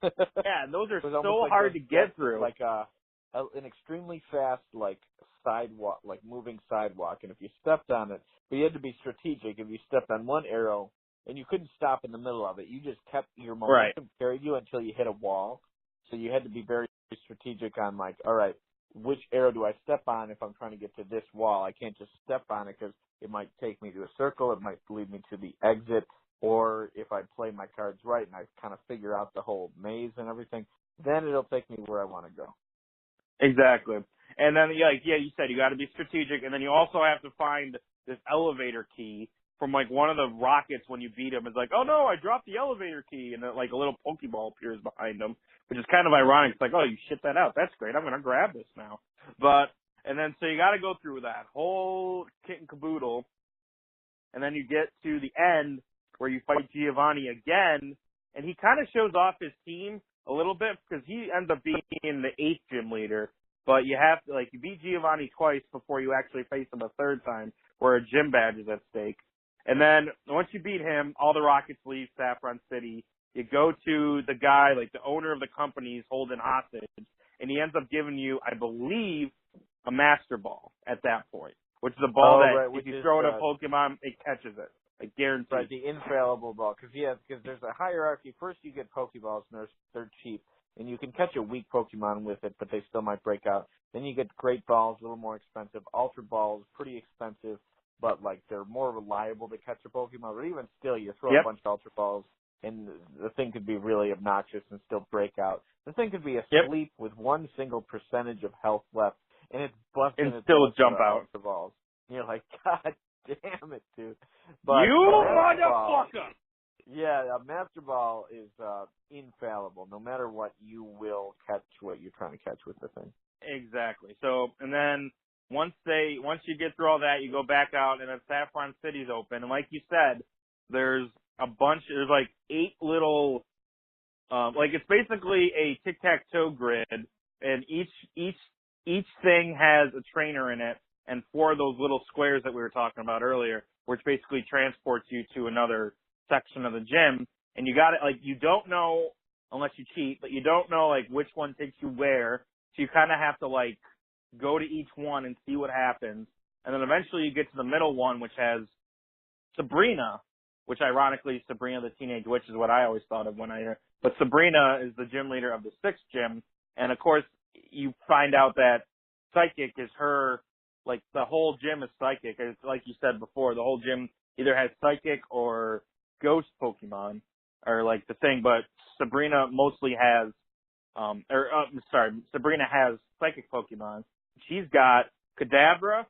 Yeah, and those are so hard to get through. Like an extremely fast like sidewalk, like moving sidewalk, and if you stepped on it, but you had to be strategic. If you stepped on one arrow and you couldn't stop in the middle of it, you just kept your momentum carried you until you hit a wall. So you had to be very strategic on like, all right, which arrow do I step on if I'm trying to get to this wall? I can't just step on it because it might take me to a circle. It might lead me to the exit. Or if I play my cards right and I kind of figure out the whole maze and everything, then it'll take me where I want to go. Exactly. And then, you said you got to be strategic. And then you also have to find this elevator key from like one of the rockets when you beat him. It's like, oh no, I dropped the elevator key. And then like a little Pokeball appears behind him, which is kind of ironic. It's like, oh, you shit that out. That's great. I'm going to grab this now. And then so you got to go through that whole kit and caboodle. And then you get to the end where you fight Giovanni again. And he kind of shows off his team a little bit because he ends up being the 8th gym leader. But you have to, you beat Giovanni twice before you actually face him a third time where a gym badge is at stake. And then once you beat him, all the Rockets leave Saffron City. You go to the guy, the owner of the company is holding hostage, and he ends up giving you, I believe, a Master Ball at that point, which is a ball if you throw it at Pokemon, it catches it. Guaranteed. Right, the infallible ball. Because there's a hierarchy. First you get Pokeballs, and they're cheap, and you can catch a weak Pokemon with it, but they still might break out. Then you get Great Balls, a little more expensive. Ultra Balls, pretty expensive, but they're more reliable to catch a Pokemon. But even still, you throw a bunch of Ultra Balls, and the thing could be really obnoxious and still break out. The thing could be asleep with one single percentage of health left, and it's busting and still jump out. Ultra Balls. And you're like, God damn it, dude. But you motherfucker! Yeah, a Master Ball is infallible. No matter what, you will catch what you're trying to catch with the thing. Exactly. So, and then once you get through all that, you go back out, and then Saffron City's open. And like you said, there's 8 little, it's basically a tic-tac-toe grid, and each each thing has a trainer in it, and 4 of those little squares that we were talking about earlier, which basically transports you to another section of the gym. And you got it, like, you don't know, unless you cheat, but you don't know, like, which one takes you where. So you kind of have to, like, go to each one and see what happens. And then eventually you get to the middle one, which has Sabrina, which ironically, Sabrina the Teenage Witch is what I always thought of when I hear. But Sabrina is the gym leader of the 6th gym. And of course, you find out that Psychic is her, like, the whole gym is Psychic. It's like you said before, the whole gym either has Psychic or Ghost Pokemon, or like the thing, but Sabrina mostly has, Sabrina has Psychic Pokemon. She's got Kadabra,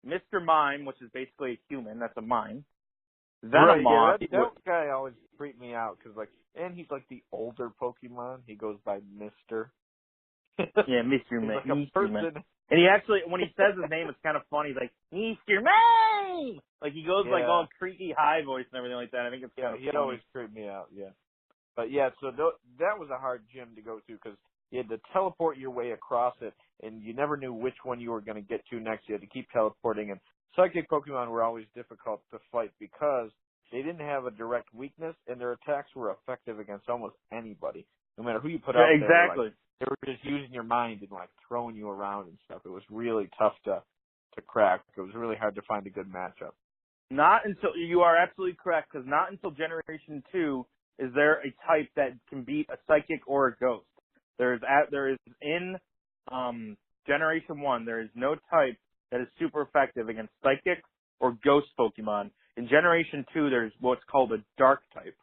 Mr. Mime, which is basically a human, that's a mime. Venomoth. Right, that guy always freaked me out, because, like, and he's like the older Pokemon. He goes by Mr. Yeah, Mr. He's Mime. like a person. And he actually, when he says his name, it's kind of funny. He's like, Mr. Mime! Like, he goes, like, all creaky high voice and everything like that. I think it's kind of funny. He always creeped me out, yeah. But, yeah, so that was a hard gym to go to, because you had to teleport your way across it, and you never knew which one you were going to get to next. You had to keep teleporting, and Psychic Pokemon were always difficult to fight because they didn't have a direct weakness, and their attacks were effective against almost anybody, no matter who you put out there. Exactly. Like, they were just using your mind and, like, throwing you around and stuff. It was really tough to crack. It was really hard to find a good matchup. Not until, you are absolutely correct, because not until Generation 2 is there a type that can beat a Psychic or a Ghost. There is in Generation 1, there is no type that is super effective against Psychic or Ghost Pokemon. In Generation 2, there's what's called a Dark type.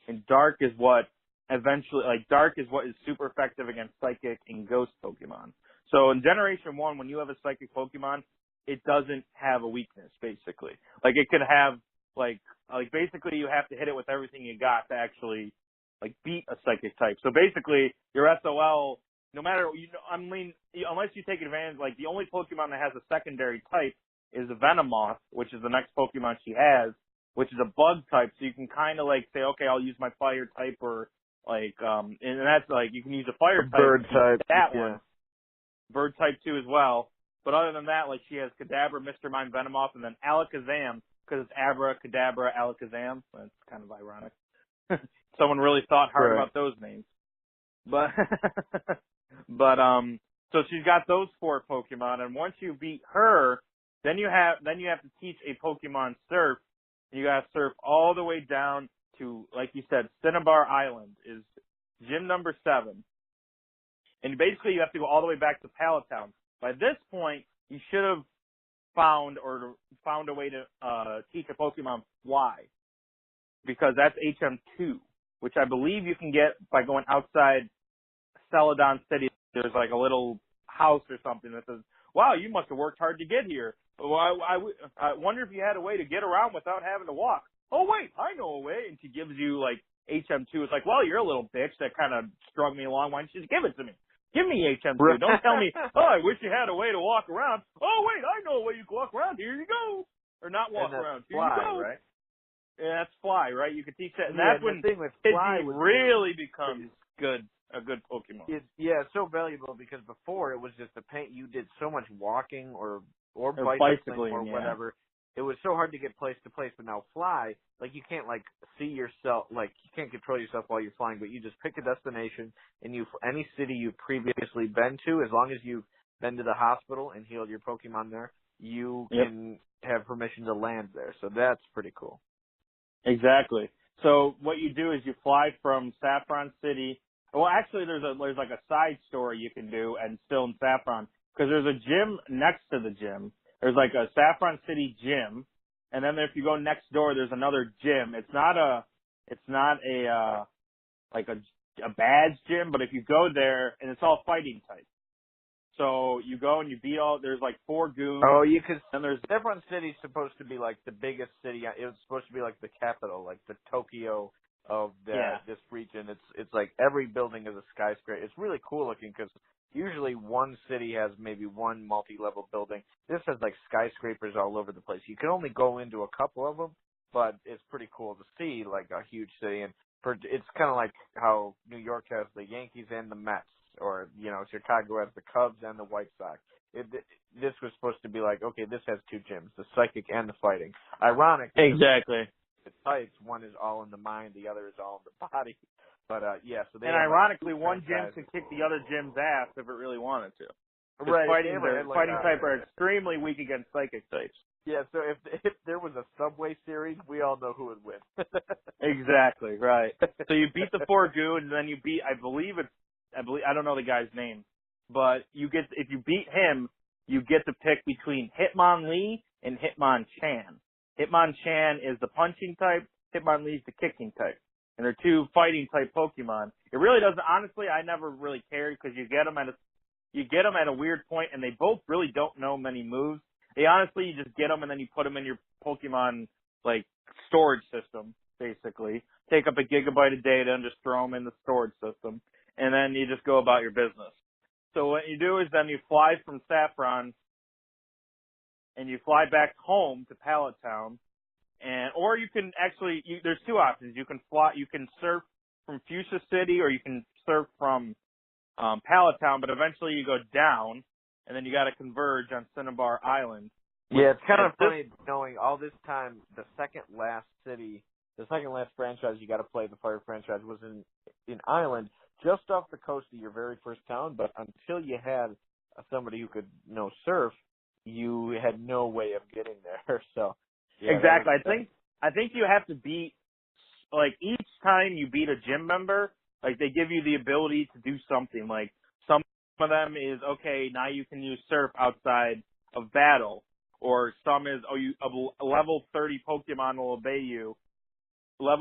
And Dark is what is super effective against Psychic and Ghost Pokemon. So in Generation 1, when you have a Psychic Pokemon, it doesn't have a weakness, basically. Like, it could have, like basically you have to hit it with everything you got to actually, like, beat a Psychic type. So basically, your SOL, no matter, unless you take advantage, like, the only Pokemon that has a secondary type is a Venomoth, which is the next Pokemon she has, which is a bug type. So you can kind of, like, say, okay, I'll use my fire type, or, like, and that's, like, you can use a fire type. Bird type. That one. Bird type too as well. But other than that, like, she has Kadabra, Mr. Mime, Venomoth, and then Alakazam, because it's Abra, Kadabra, Alakazam. That's kind of ironic. Someone really thought hard about those names. But, so she's got those 4 Pokemon, and once you beat her, then you have to teach a Pokemon Surf. You gotta surf all the way down to, like you said, Cinnabar Island is gym number 7. And basically you have to go all the way back to Pallet Town. By this point, you should have found a way to teach a Pokemon Fly, because that's HM2, which I believe you can get by going outside Celadon City. There's like a little house or something that says, wow, you must have worked hard to get here. Well, I wonder if you had a way to get around without having to walk. Oh, wait, I know a way. And she gives you, like, HM2. It's like, well, you're a little bitch that kind of strung me along. Why don't you just give it to me? Give me HM2. Don't tell me, oh, I wish you had a way to walk around. Oh, wait, I know a way you can walk around. Here you go. Or not walk around. Here Fly, you go. Right? Yeah, that's Fly, right? You can teach that. And that's when Pidgey really becomes a good Pokemon. It's so valuable, because before it was just the paint. You did so much walking or bicycling or whatever. It was so hard to get place to place. But now Fly, like, you can't, like, see yourself, like, you can't control yourself while you're flying, but you just pick a destination, and any city you've previously been to, as long as you've been to the hospital and healed your Pokemon there, you can have permission to land there. So that's pretty cool. Exactly. So what you do is you fly from Saffron City. Well, actually, there's like a side story you can do, and still in Saffron, because there's a gym next to the gym. There's like a Saffron City gym, and then if you go next door, there's another gym. It's not a badge gym, but if you go there, and it's all fighting type. So you go and you beat there's like 4 goons. Oh, and there's Saffron City's supposed to be like the biggest city. It was supposed to be like the capital, like the Tokyo of this region. It's like every building is a skyscraper. It's really cool looking, because usually one city has maybe one multi-level building. This has like skyscrapers all over the place. You can only go into a couple of them, but it's pretty cool to see, like, a huge city. And it's kind of like how New York has the Yankees and the Mets, or Chicago has the Cubs and the White Sox. This was supposed to be like, okay, this has two gyms, the psychic and the fighting. Ironic. Exactly. The types, one is all in the mind, the other is all in the body. But so they. And ironically, one gym can kick the other gym's ass if it really wanted to. Right. Fighting type are extremely weak against psychic types. Yeah. So if there was a Subway series, we all know who would win. Exactly. Right. So you beat the Forgu, and then you beat. I don't know the guy's name, but if you beat him, you get to pick between Hitmonlee and Hitmonchan. Hitmonchan is the punching type. Hitmonlee is the kicking type. And they're two fighting type Pokemon. It really doesn't. Honestly, I never really cared because you get them at a weird point, and they both really don't know many moves. You just get them and then you put them in your Pokemon like storage system, basically. Take up a gigabyte of data and just throw them in the storage system, and then you just go about your business. So what you do is then you fly from Saffron and you fly back home to Pallet Town. Or you can actually, there's two options. You can surf from Fuchsia City, or you can surf from Pallet Town, but eventually you go down, and then you got to converge on Cinnabar Island. Yeah, it's kind of funny knowing all this time the second last franchise you got to play, the Fire franchise, was in Island, just off the coast of your very first town. But until you had somebody who could surf, you had no way of getting there. So. Yeah, exactly. I think you have to beat, like, each time you beat a gym member, like, they give you the ability to do something. Like, some of them is, okay, now you can use surf outside of battle. Or some is, a level 30 Pokemon will obey you. Up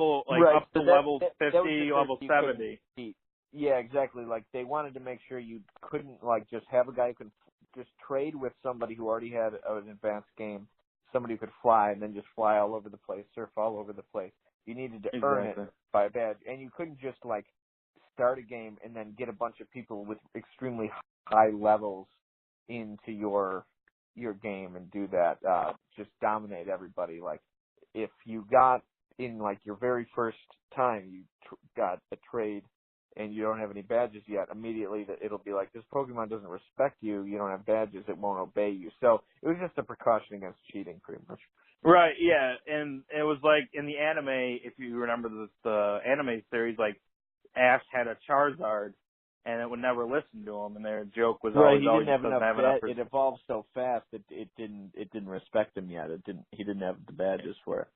to level 50, level 70. Yeah, exactly. Like, they wanted to make sure you couldn't, like, just have a guy who could just trade with somebody who already had an advanced game. Somebody who could fly and then just fly all over the place, surf all over the place. You needed to earn it by a badge. And you couldn't just, like, start a game and then get a bunch of people with extremely high levels into your game and do that. Just dominate everybody. Like, if you got in, like, your very first time you got a trade and you don't have any badges yet, immediately it'll be like, this Pokemon doesn't respect you, you don't have badges, it won't obey you. So it was just a precaution against cheating, pretty much. Right, yeah, and it was like in the anime, if you remember the anime series, like Ash had a Charizard, and it would never listen to him, and their joke was always, he didn't have enough. It evolved so fast it didn't respect him yet. He didn't have the badges for it.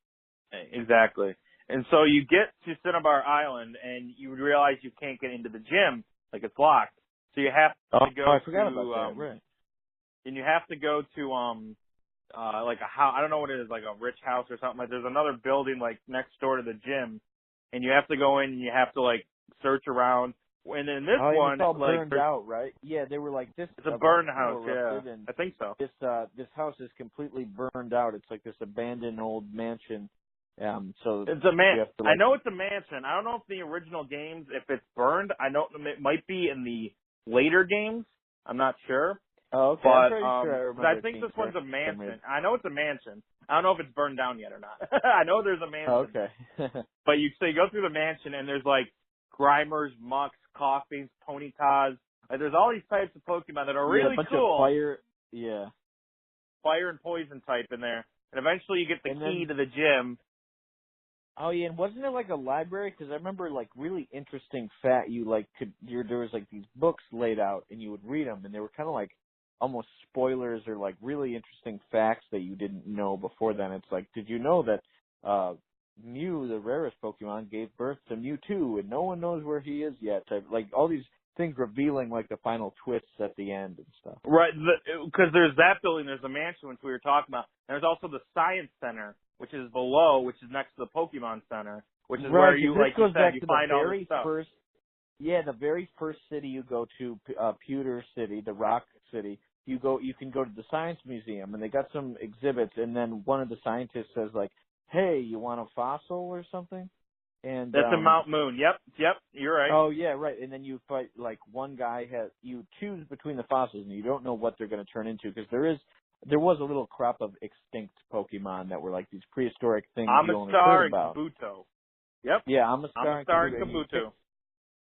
Exactly. And so you get to Cinnabar Island, and you realize you can't get into the gym, like it's locked. So you have to go I forgot about that. Right. And you have to go to like a house. I don't know what it is, like a rich house or something. Like there's another building like next door to the gym, and you have to go in and you have to like search around. And then this one, it's all burned out, right? Yeah, they were like, this. It's a burned house. Yeah, I think so. This house is completely burned out. It's like this abandoned old mansion. So it's a mansion. I know it's a mansion. I don't know if the original games, if it's burned. I know it might be in the later games. I'm not sure. Oh, okay. But I'm pretty sure I think this one's a mansion. I know it's a mansion. I don't know if it's burned down yet or not. I know there's a mansion. Oh, okay. But you go through the mansion and there's like Grimers, Mucks, Coffees, Ponytas. Like there's all these types of Pokemon that are really a bunch cool. Of fire, yeah. Fire and poison type in there. And eventually you get the key to the gym. Oh yeah, and wasn't it like a library? Because I remember like really interesting there was like these books laid out, and you would read them, and they were kind of like almost spoilers or like really interesting facts that you didn't know before then. It's like, did you know that Mew, the rarest Pokemon, gave birth to Mewtwo, and no one knows where he is yet? Like all these things revealing like the final twists at the end and stuff. Right, because there's that building, there's the mansion which we were talking about, and there's also the Science Center, which is below, which is next to the Pokemon Center, which is where you, like you said, you find all this stuff. The very first city you go to, Pewter City, the Rock City, you can go to the Science Museum, and they got some exhibits, and then one of the scientists says like, hey, you want a fossil or something? And that's in Mount Moon. Yep, you're right. Oh yeah, right. And then you fight like one guy you choose between the fossils, and you don't know what they're going to turn into because there was a little crop of extinct Pokemon that were like these prehistoric things you only heard about. And Kabuto. Yep. Yeah, Amistar and Kabuto.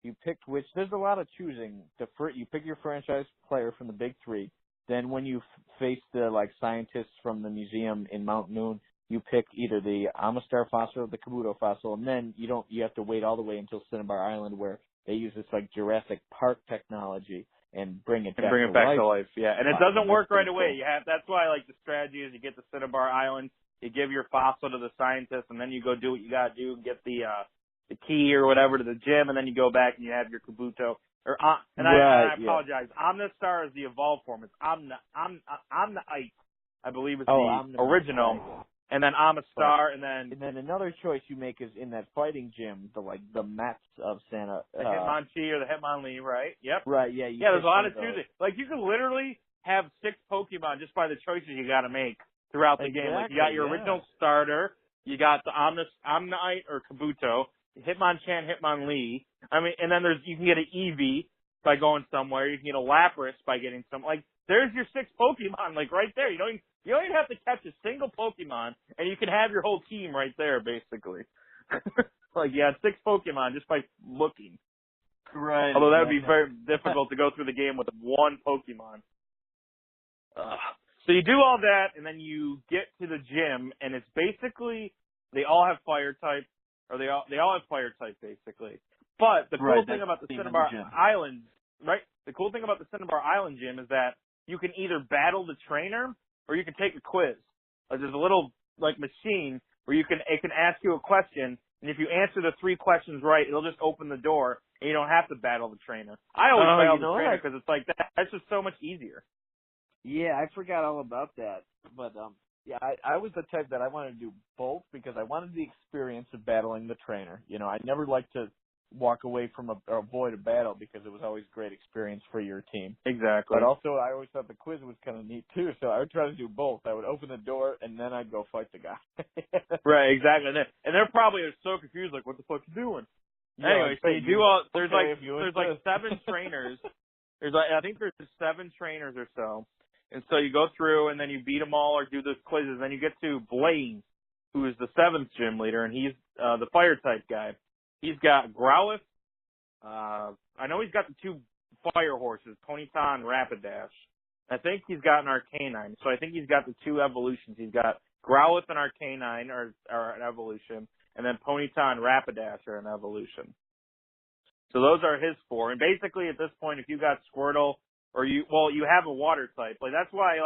You picked which. There's a lot of choosing. You pick your franchise player from the big three. Then when you face the scientists from the museum in Mount Moon, you pick either the Amistar fossil or the Kabuto fossil, and then you have to wait all the way until Cinnabar Island where they use this Jurassic Park technology and bring it back to life. Yeah, and it doesn't work right away. That's why the strategy is you get to Cinnabar Island, you give your fossil to the scientist, and then you go do what you got to do and get the key or whatever to the gym, and then you go back and you have your Kabuto. I apologize. Omnistar is the evolved form. It's Omnite, I believe is the original. And then Amistar, and then another choice you make is in that fighting gym, the Mets of Santa. The Hitmonchan or the Hitmonlee, right? Yep. Right, yeah. There's a lot of choosing. You can literally have 6 Pokemon just by the choices you got to make throughout the game. You got your original starter, you got the Omnite or Kabuto, Hitmonchan, Hitmonlee. And then you can get an Eevee by going somewhere. You can get a Lapras by getting some. There's your 6 Pokemon, right there. You don't even have to catch a single Pokemon, and you can have your whole team right there, basically. You had 6 Pokemon just by looking. Right. Although that would be very difficult to go through the game with one Pokemon. So you do all that, and then you get to the gym, and it's basically they all have fire type, or they all have fire type basically. But the cool thing about the Cinnabar Island, right? The cool thing about the Cinnabar Island gym is that you can either battle the trainer or you can take a quiz. There's a little machine where it can ask you a question, and if you answer the 3 questions right, it'll just open the door, and you don't have to battle the trainer. I always battle the trainer because it's that's just so much easier. Yeah, I forgot all about that. But I was the type that I wanted to do both because I wanted the experience of battling the trainer. I never liked to walk away from or avoid a battle because it was always a great experience for your team. Exactly. But also, I always thought the quiz was kind of neat too, so I would try to do both. I would open the door and then I'd go fight the guy. Right, exactly. And they're probably so confused, what the fuck you doing? Yeah, anyway, so you do all. There's 7 trainers. I think there's 7 trainers or so, and so you go through and then you beat them all or do those quizzes. Then you get to Blaine, who is the 7th gym leader, and he's the fire type guy. He's got Growlithe. I know he's got the 2 fire horses, Ponyta and Rapidash. I think he's got an Arcanine, so I think he's got the 2 evolutions. He's got Growlithe and Arcanine are an evolution, and then Ponyta and Rapidash are an evolution. So those are his 4. And basically at this point, if you got Squirtle or you have a water type, that's why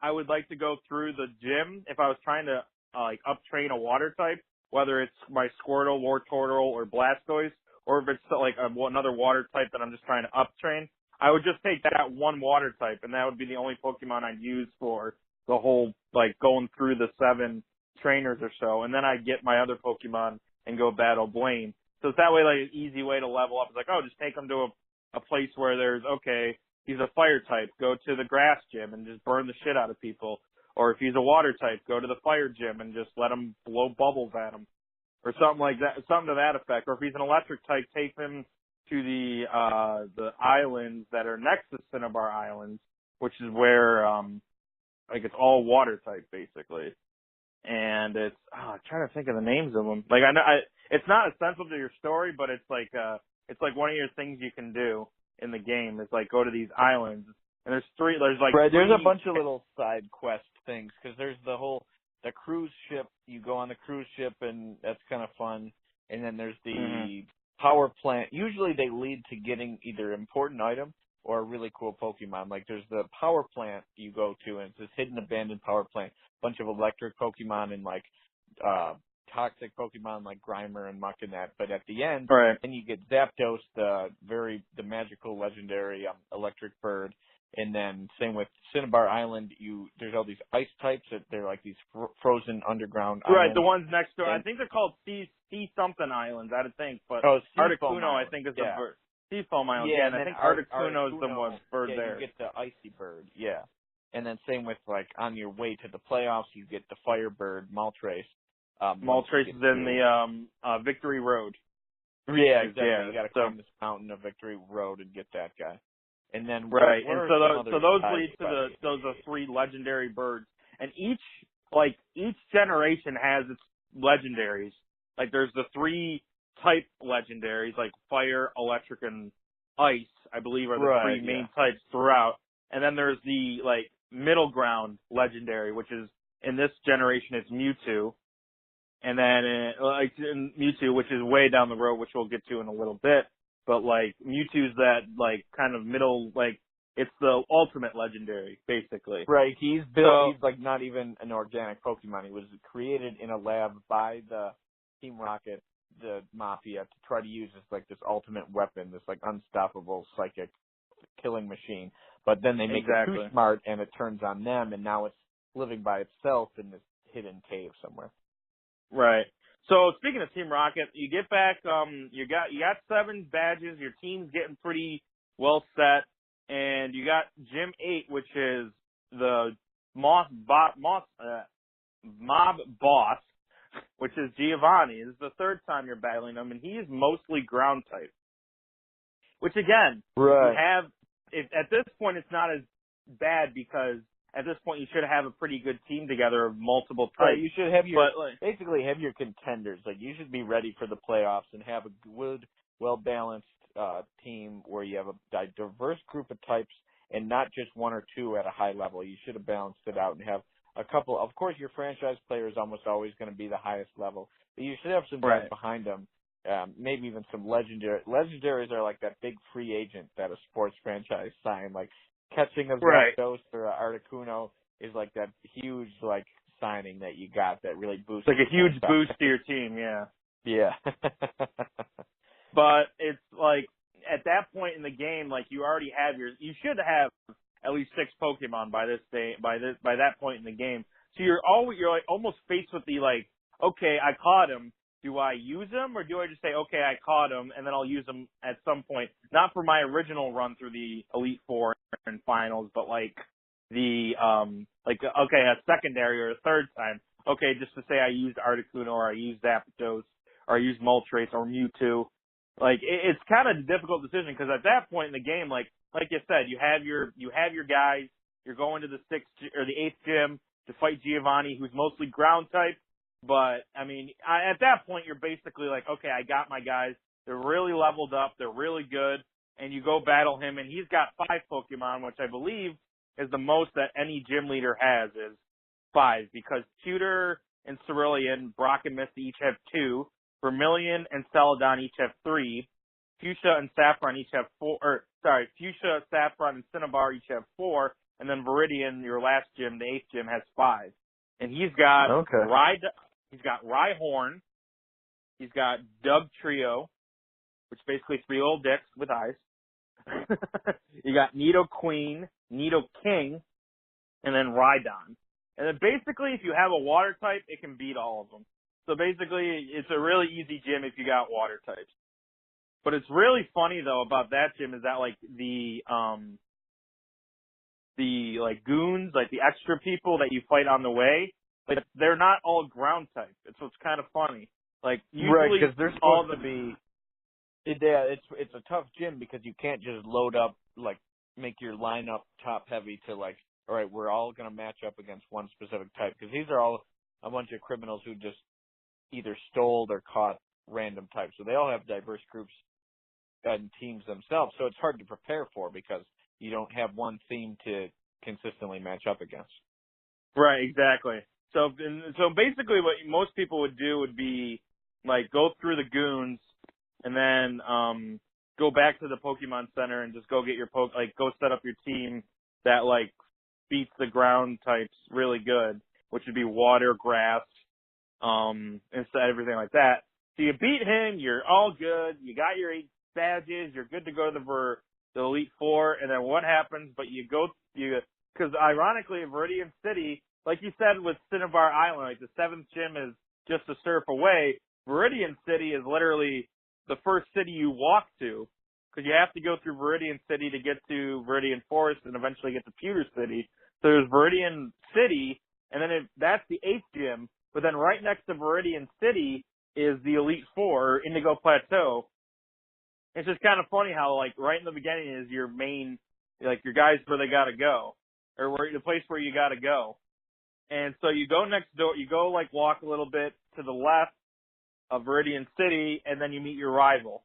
I would like to go through the gym if I was trying to up train a water type, whether it's my Squirtle, Wartortle, or Blastoise, or if it's another water type that I'm just trying to up train. I would just take that one water type, and that would be the only Pokemon I'd use for the whole going through the 7 trainers or so, and then I'd get my other Pokemon and go battle Blaine. So it's that way an easy way to level up. It's just take them to a place where there's he's a fire type, go to the grass gym and just burn the shit out of people. Or if he's a water type, go to the fire gym and just let him blow bubbles at him. Or something like that, something to that effect. Or if he's an electric type, take him to the islands that are next to Cinnabar Islands, which is where it's all water type basically. And it's I'm trying to think of the names of them. I know it's not essential to your story, but it's one of your things you can do in the game. It's go to these islands. And there's 3. There's there's a bunch of little side quest things because there's the cruise ship. You go on the cruise ship and that's kind of fun. And then there's the power plant. Usually they lead to getting either important item or a really cool Pokemon. There's the power plant you go to, and it's this hidden abandoned power plant. Bunch of electric Pokemon and toxic Pokemon like Grimer and Muck and that. But at the end, then you get Zapdos, the magical legendary electric bird. And then same with Cinnabar Island, there's all these ice types that they're these frozen underground islands. Right, the ones next door. I think they're called sea something islands, I think. But Articuno, I think, is the bird. Seafoam Island, and I think Articuno is the one bird there. You get the icy bird, And then same with on your way to the playoffs, you get the Firebird, Moltres. Moltres is in the Victory Road. Yeah, exactly. Yeah, you got to climb this mountain of Victory Road and get that guy. And then and so those lead to those are 3 legendary birds, and each generation has its legendaries. There's the 3 type legendaries, like fire, electric, and ice, I believe, are the Right, three main types throughout. And then there's the, like, middle ground legendary, which is, in this generation, it's Mewtwo. And then, Mewtwo, which is way down the road, which we'll get to in a little bit. But, like, Mewtwo's that, like, kind of middle, like, it's the ultimate legendary, basically. Right, he's built, he's like not even an organic Pokemon. He was created in a lab by the Team Rocket, the Mafia, to try to use this ultimate weapon, this like unstoppable psychic killing machine. But then they make it too smart and it turns on them, and now it's living by itself in this hidden cave somewhere. Right. So speaking of Team Rocket, you get back, you got 7 badges, your team's getting pretty well set. And you got Gym 8, which is the mob boss, which is Giovanni. This is the 3rd time you're battling him, and he is mostly ground type. Which again, right. At this point it's not as bad because at this point you should have a pretty good team together of multiple types. Right, you should have basically have your contenders. Like you should be ready for the playoffs and have a good, well-balanced team where you have a diverse group of types and not just 1 or 2 at a high level. You should have balanced it out and have a couple. Of course, your franchise player is almost always going to be the highest level, but you should have some guys behind them. Maybe even some legendary. Legendaries are like that big free agent that a sports franchise signed. Like catching a Zapdos or a Articuno is like that huge like signing that you got that really boosts. Like a huge boost to your team, yeah. Yeah. But it's like at that point in the game, like you already have you should have at least 6 Pokemon by that point in the game. So you're like almost faced with the like, okay, I caught him. Do I use him or do I just say, okay, I caught him and then I'll use him at some point? Not for my original run through the Elite Four and finals, but like the okay, a secondary or a 3rd time. Okay, just to say I used Articuno or I used Zapdos or I used Moltres or Mewtwo. Like it's kind of a difficult decision because at that point in the game, like you said, you have your guys. You're going to the 6th or the 8th gym to fight Giovanni, who's mostly ground type. But I mean, at that point, you're basically like, okay, I got my guys. They're really leveled up. They're really good. And you go battle him, and he's got 5 Pokemon, which I believe is the most that any gym leader has is 5 because Tutor and Cerulean, Brock and Misty each have 2. Vermilion and Celadon each have 3. Fuchsia and Saffron each have 4. Fuchsia, Saffron, and Cinnabar each have 4. And then Viridian, your last gym, the 8th gym, has 5. And he's got he's got Rhyhorn. He's got Dug Trio, which is basically 3 little dicks with eyes. You got Nido Queen, Nido King, and then Rhydon. And then basically, if you have a water type, it can beat all of them. So basically, it's a really easy gym if you got water types. But it's really funny though about that gym is that like the like goons, like the extra people that you fight on the way, like they're not all ground type. It's what's kind of funny. Like usually, because they're supposed to be. Yeah, it's a tough gym because you can't just load up like make your lineup top heavy to like, all right, we're all going to match up against one specific type because these are all a bunch of criminals who just either stole or caught random types. So they all have diverse groups and teams themselves. So it's hard to prepare for because you don't have one theme to consistently match up against. Right, exactly. So basically what most people would do would be like go through the goons and then go back to the Pokemon Center and just go get your go set up your team that like beats the ground types really good, which would be water, grass, instead everything like that. So you beat him, you're all good, you got your 8 badges, you're good to go to the Elite Four, and then what happens? But because ironically, Viridian City, like you said with Cinnabar Island, like the 7th gym is just a surf away. Viridian City is literally the first city you walk to, because you have to go through Viridian City to get to Viridian Forest and eventually get to Pewter City. So there's Viridian City, and then that's the 8th gym, but then right next to Viridian City is the Elite Four, or Indigo Plateau. It's just kind of funny how, like, right in the beginning is your main, like, your guys where they gotta go, or the place where you gotta go. And so you go next door, you go, like, walk a little bit to the left, Viridian City, and then you meet your rival.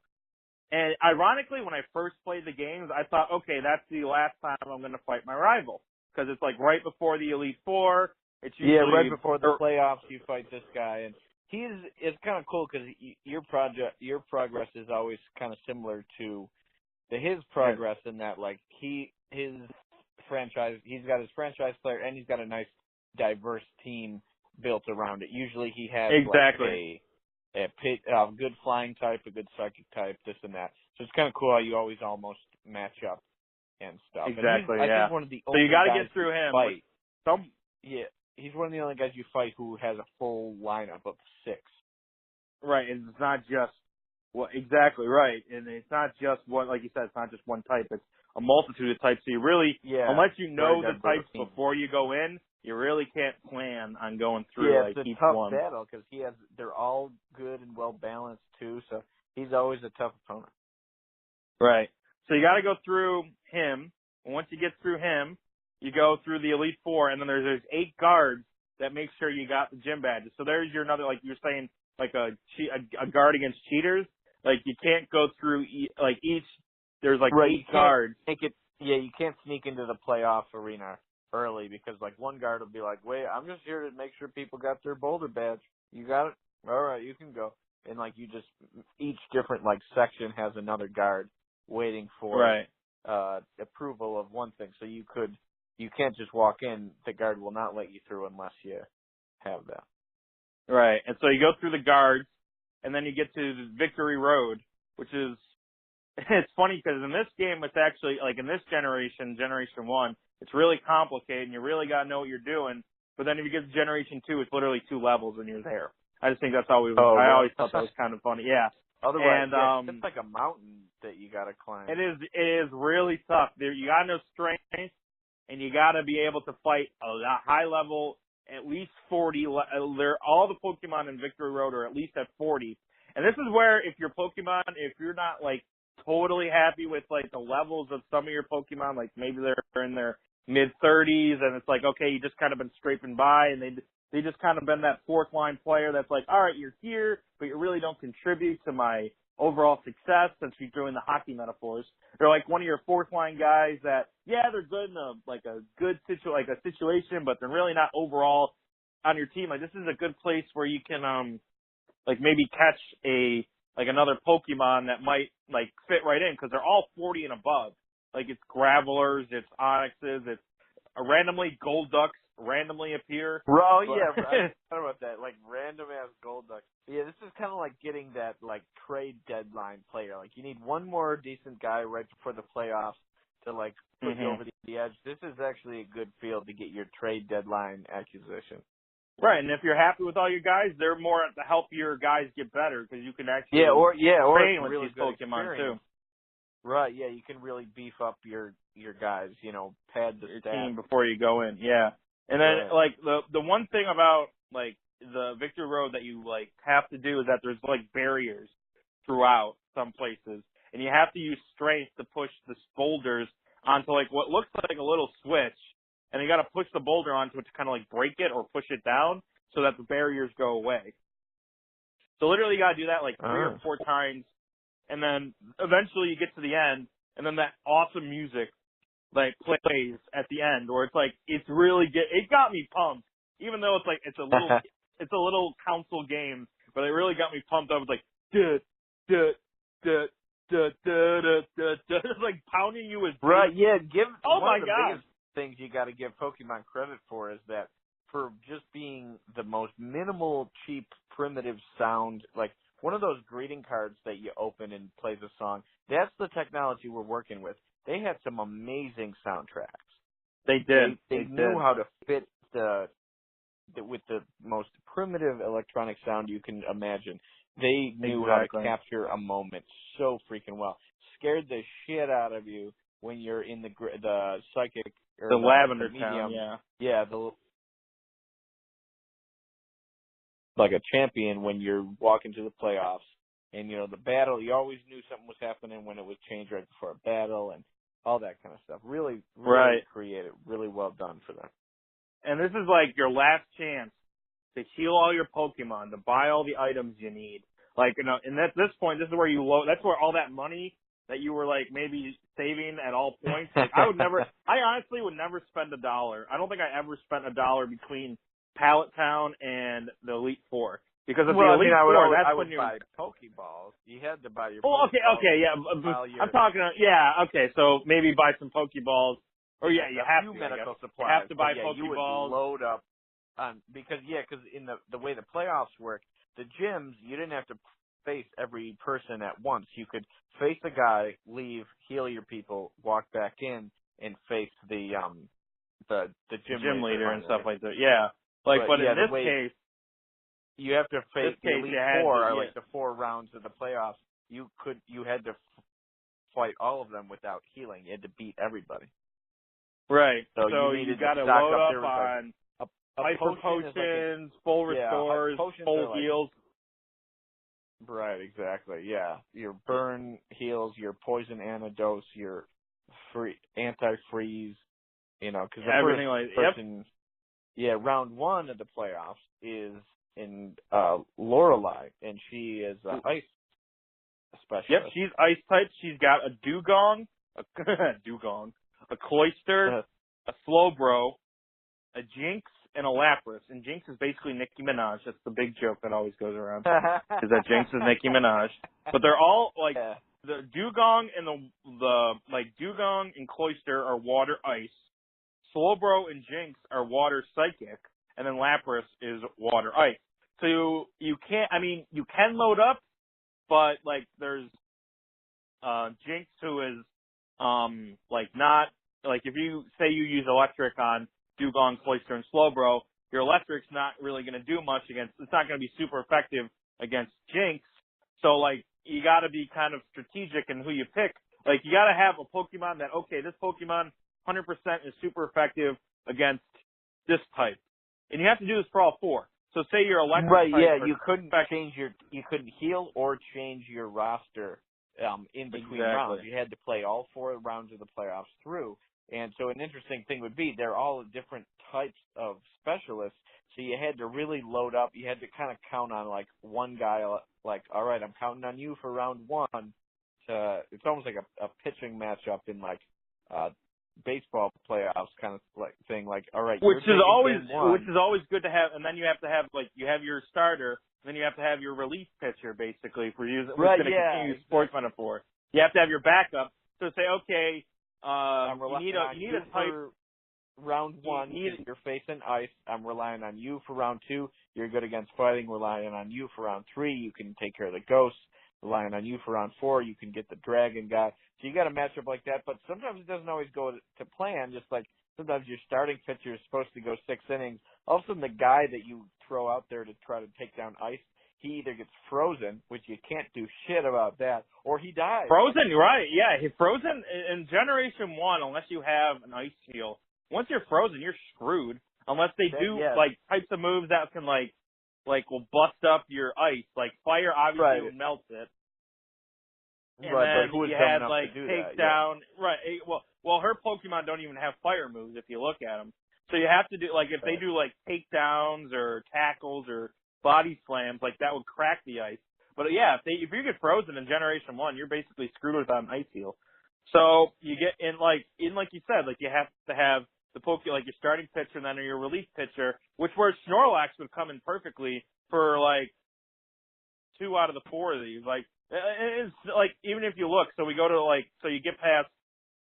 And ironically, when I first played the games, I thought, okay, that's the last time I'm going to fight my rival. Because it's like right before the Elite Four. It's usually right before the playoffs, you fight this guy. And it's kind of cool because your progress is always kind of similar to his progress in that, like, his franchise, he's got his franchise player and he's got a nice diverse team built around it. Usually he has exactly. like a good flying type, a good psychic type, this and that. So it's kind of cool how you always almost match up and stuff. Exactly, and I think one of the so you got to get through him. He's one of the only guys you fight who has a full lineup of 6. Right, and it's not just exactly right, and it's not just one, like you said, it's not just one type. It's a multitude of types. So you really, unless you know the types before you go in, you really can't plan on going through like it's each a tough one. battle because they're all good and well balanced too. So he's always a tough opponent. Right. So you got to go through him. And once you get through him, you go through the Elite Four, and then there's 8 guards that make sure you got the gym badges. So there's your another, like you're saying, like a guard against cheaters. Like you can't go through each. There's like 8 guards. You can't sneak into the playoff arena early because like one guard will be like, wait, I'm just here to make sure people got their boulder badge. You got it? All right, you can go. And like each different like section has another guard waiting for approval of one thing. So you can't just walk in. The guard will not let you through unless you have that. Right. And so you go through the guards, and then you get to the Victory Road, which is, it's funny because in this game, it's actually, like in this Generation 1, it's really complicated, and you really got to know what you're doing. But then if you get to Generation 2, it's literally 2 levels, and you're there. I just think that's always, I always thought that was kind of funny. Yeah. Otherwise, it's like a mountain that you got to climb. It is really tough. You got to know strength, and you got to be able to fight a high level, at least 40. All the Pokemon in Victory Road are at least at 40. And this is where if you're not like totally happy with like the levels of some of your Pokemon, like maybe they're in their mid 30s, and it's like, okay, you just kind of been scraping by, and they just kind of been that 4th line player that's like, all right, you're here, but you really don't contribute to my overall success, since you're doing the hockey metaphors. They're like one of your 4th line guys that, they're good in a good situation, but they're really not overall on your team. Like this is a good place where you can like maybe catch another Pokemon that might like fit right in, because they're all 40 and above. Like it's Gravelers, it's Onyxes, it's randomly Golducks randomly appear. Oh yeah, I forgot about that. Like random ass Golducks. Yeah, this is kind of like getting that like trade deadline player. Like you need one more decent guy right before the playoffs to like put you over the edge. This is actually a good field to get your trade deadline acquisition. Right, and if you're happy with all your guys, they're more to help your guys get better, because you can actually train with really these Pokemon too. Right, yeah, you can really beef up your guys, pad the team before you go in, yeah. And then like the one thing about like the Victory Road that you like have to do is that there's like barriers throughout some places, and you have to use strength to push the boulders onto like what looks like a little switch, and you got to push the boulder onto it to kind of like break it or push it down so that the barriers go away. So literally you got to do that like 3 or 4 times, and then eventually you get to the end, and then that awesome music like plays at the end, where it's like it got me pumped, even though it's like it's a little console game, but it really got me pumped up. It's like it's like pounding you with one of the God. biggest things you got to give Pokemon credit for is that for just being the most minimal, cheap, primitive sound, like one of those greeting cards that you open and plays a song. That's the technology we're working with. They had some amazing soundtracks. They did. They knew how to fit with the most primitive electronic sound you can imagine. They knew how to capture a moment so freaking well. Scared the shit out of you when you're in the psychic or the Lavender the Town, medium. Yeah, like a champion when you're walking to the playoffs. And, the battle, you always knew something was happening when it was changed right before a battle and all that kind of stuff. Really creative, really well done for them. And this is like your last chance to heal all your Pokemon, to buy all the items you need, Like, and at this point, this is where that's where all that money that you were like maybe saving at all points. Like, I honestly would never spend $1. I don't think I ever spent $1 between Pallet Town and the Elite Four. Because at the Elite Four, that's when you buy Pokeballs. You had to buy your Pokeballs. Okay, yeah. I'm talking, okay, so maybe buy some Pokeballs. Or you have to, medical supplies. You have to buy Pokeballs. You would load up on, because in the way the playoffs work, the gyms, you didn't have to face every person at once. You could face a guy, leave, heal your people, walk back in, and face the gym leader and stuff like that. Yeah. But in this case, you have to face the Elite Four, like the 4 rounds of the playoffs. You had to fight all of them without healing. You had to beat everybody. Right. So you got to load up on hyper potions, full restores, full heals. Right, exactly. Yeah, your burn heals, your poison antidotes, your anti-freeze. Because the everything person, round 1 of the playoffs is in Lorelei, and she is ice specialist. Yep, she's ice type. She's got a Dugong, a Cloyster, a Slowbro, a Jinx, and a Lapras. And Jinx is basically Nicki Minaj. That's the big joke that always goes around. Is that Jinx is Nicki Minaj. But they're all like the Dugong and the Dugong and Cloyster are water ice. Slowbro and Jinx are water psychic, and then Lapras is water ice. So you can load up, but like there's Jinx who is not like if you say you use electric on Dugong, Cloyster, and Slowbro, your electric's not really going to do much against. It's not going to be super effective against Jinx. So like you got to be kind of strategic in who you pick. Like you got to have a Pokemon that this Pokemon 100% is super effective against this type, and you have to do this for all 4. So say you're electric. Right, yeah, you couldn't you couldn't heal or change your roster in between rounds. You had to play all 4 rounds of the playoffs through. And so an interesting thing would be they're all different types of specialists. So you had to really load up. You had to kind of count on like one guy, like, all right, I'm counting on you for round 1. It's almost like a pitching matchup in like baseball playoffs kind of like thing. Like, all right, which is always good to have. And then you have to have you have your starter, and then you have to have your relief pitcher basically for using. Right, continue sports metaphor. You have to have your backup. So say, okay. You need a type for round 1. You're facing ice. I'm relying on you for round 2. You're good against fighting. Relying on you for round 3. You can take care of the ghosts. Relying on you for round 4. You can get the dragon guy. So you got a matchup like that. But sometimes it doesn't always go to plan. Just like sometimes your starting pitcher is supposed to go 6 innings. All of a sudden, the guy that you throw out there to try to take down ice, he either gets frozen, which you can't do shit about that, or he dies. Frozen, right? Yeah, frozen in Generation 1. Unless you have an ice heal, once you're frozen, you're screwed. Unless they do like types of moves that can like will bust up your ice. Like fire, obviously will melt it. And right, then but who is you dumb had enough like to do takedown. that? Right. Well, her Pokemon don't even have fire moves if you look at them. So you have to do like if they do like takedowns or tackles or body slams, like that would crack the ice. But yeah, if you get frozen in Generation 1, you're basically screwed without an ice heal. So you get like you said, like you have to have the like your starting pitcher and then your relief pitcher, which where Snorlax would come in perfectly for like 2 out of the 4 of these. Like it's like even if you look, so we go to so you get past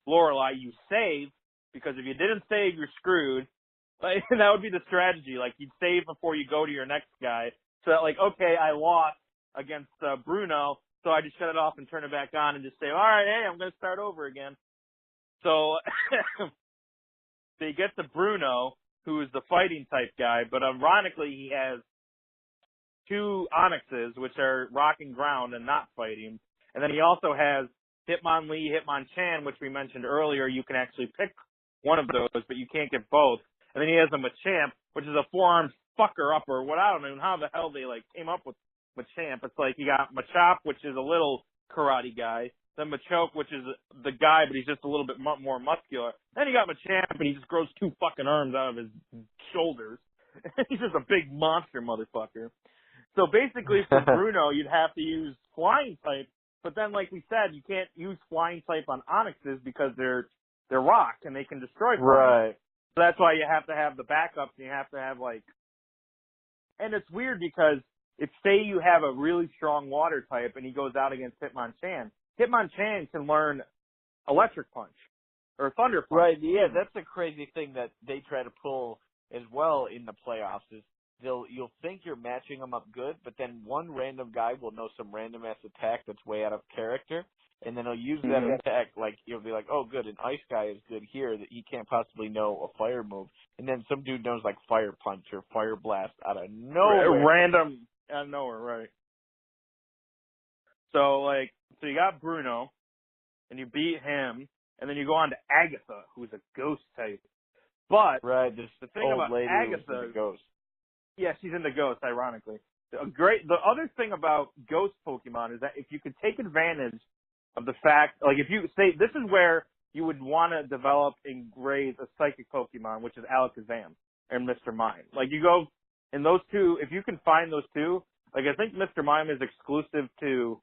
Lorelei, you save, because if you didn't save, you're screwed. Like, that would be the strategy. Like, you'd save before you go to your next guy. So that, like, okay, I lost against Bruno, so I just shut it off and turn it back on and just say, all right, hey, I'm going to start over again. So they get to Bruno, who is the fighting type guy, but ironically, he has 2 Onyxes, which are rock and ground and not fighting. And then he also has Hitmonlee, Hitmonchan, which we mentioned earlier. You can actually pick one of those, but you can't get both. And then he has a Machamp, which is a 4-armed fucker up, or what, I don't know how the hell they came up with Machamp. It's like you got Machop, which is a little karate guy. Then Machoke, which is the guy, but he's just a little bit more muscular. Then you got Machamp, and he just grows 2 fucking arms out of his shoulders. He's just a big monster motherfucker. So basically, for Bruno, you'd have to use flying type. But then, like we said, you can't use flying type on Onyxes because they're rock and they can destroy flying. Right. So that's why you have to have the backups and you have to have and it's weird because if say you have a really strong water type and he goes out against Hitmonchan can learn Electric Punch or Thunder Punch. Right, yeah, that's a crazy thing that they try to pull as well in the playoffs is you'll think you're matching them up good, but then one random guy will know some random ass attack that's way out of character, and then he'll use that attack like you'll be like, oh good, an ice guy is good here that he can't possibly know a fire move, and then some dude knows like Fire Punch or Fire Blast out of nowhere. Random out of nowhere, right? So you got Bruno, and you beat him, and then you go on to Agatha, who's a ghost type. But right, this the thing old about lady Agatha, the ghost. Yeah, she's in the ghost, ironically. The other thing about ghost Pokemon is that if you could take advantage of the fact, like if you say, this is where you would want to develop and raise a psychic Pokemon, which is Alakazam and Mr. Mime. Like you go in those two, if you can find those two, like I think Mr. Mime is exclusive to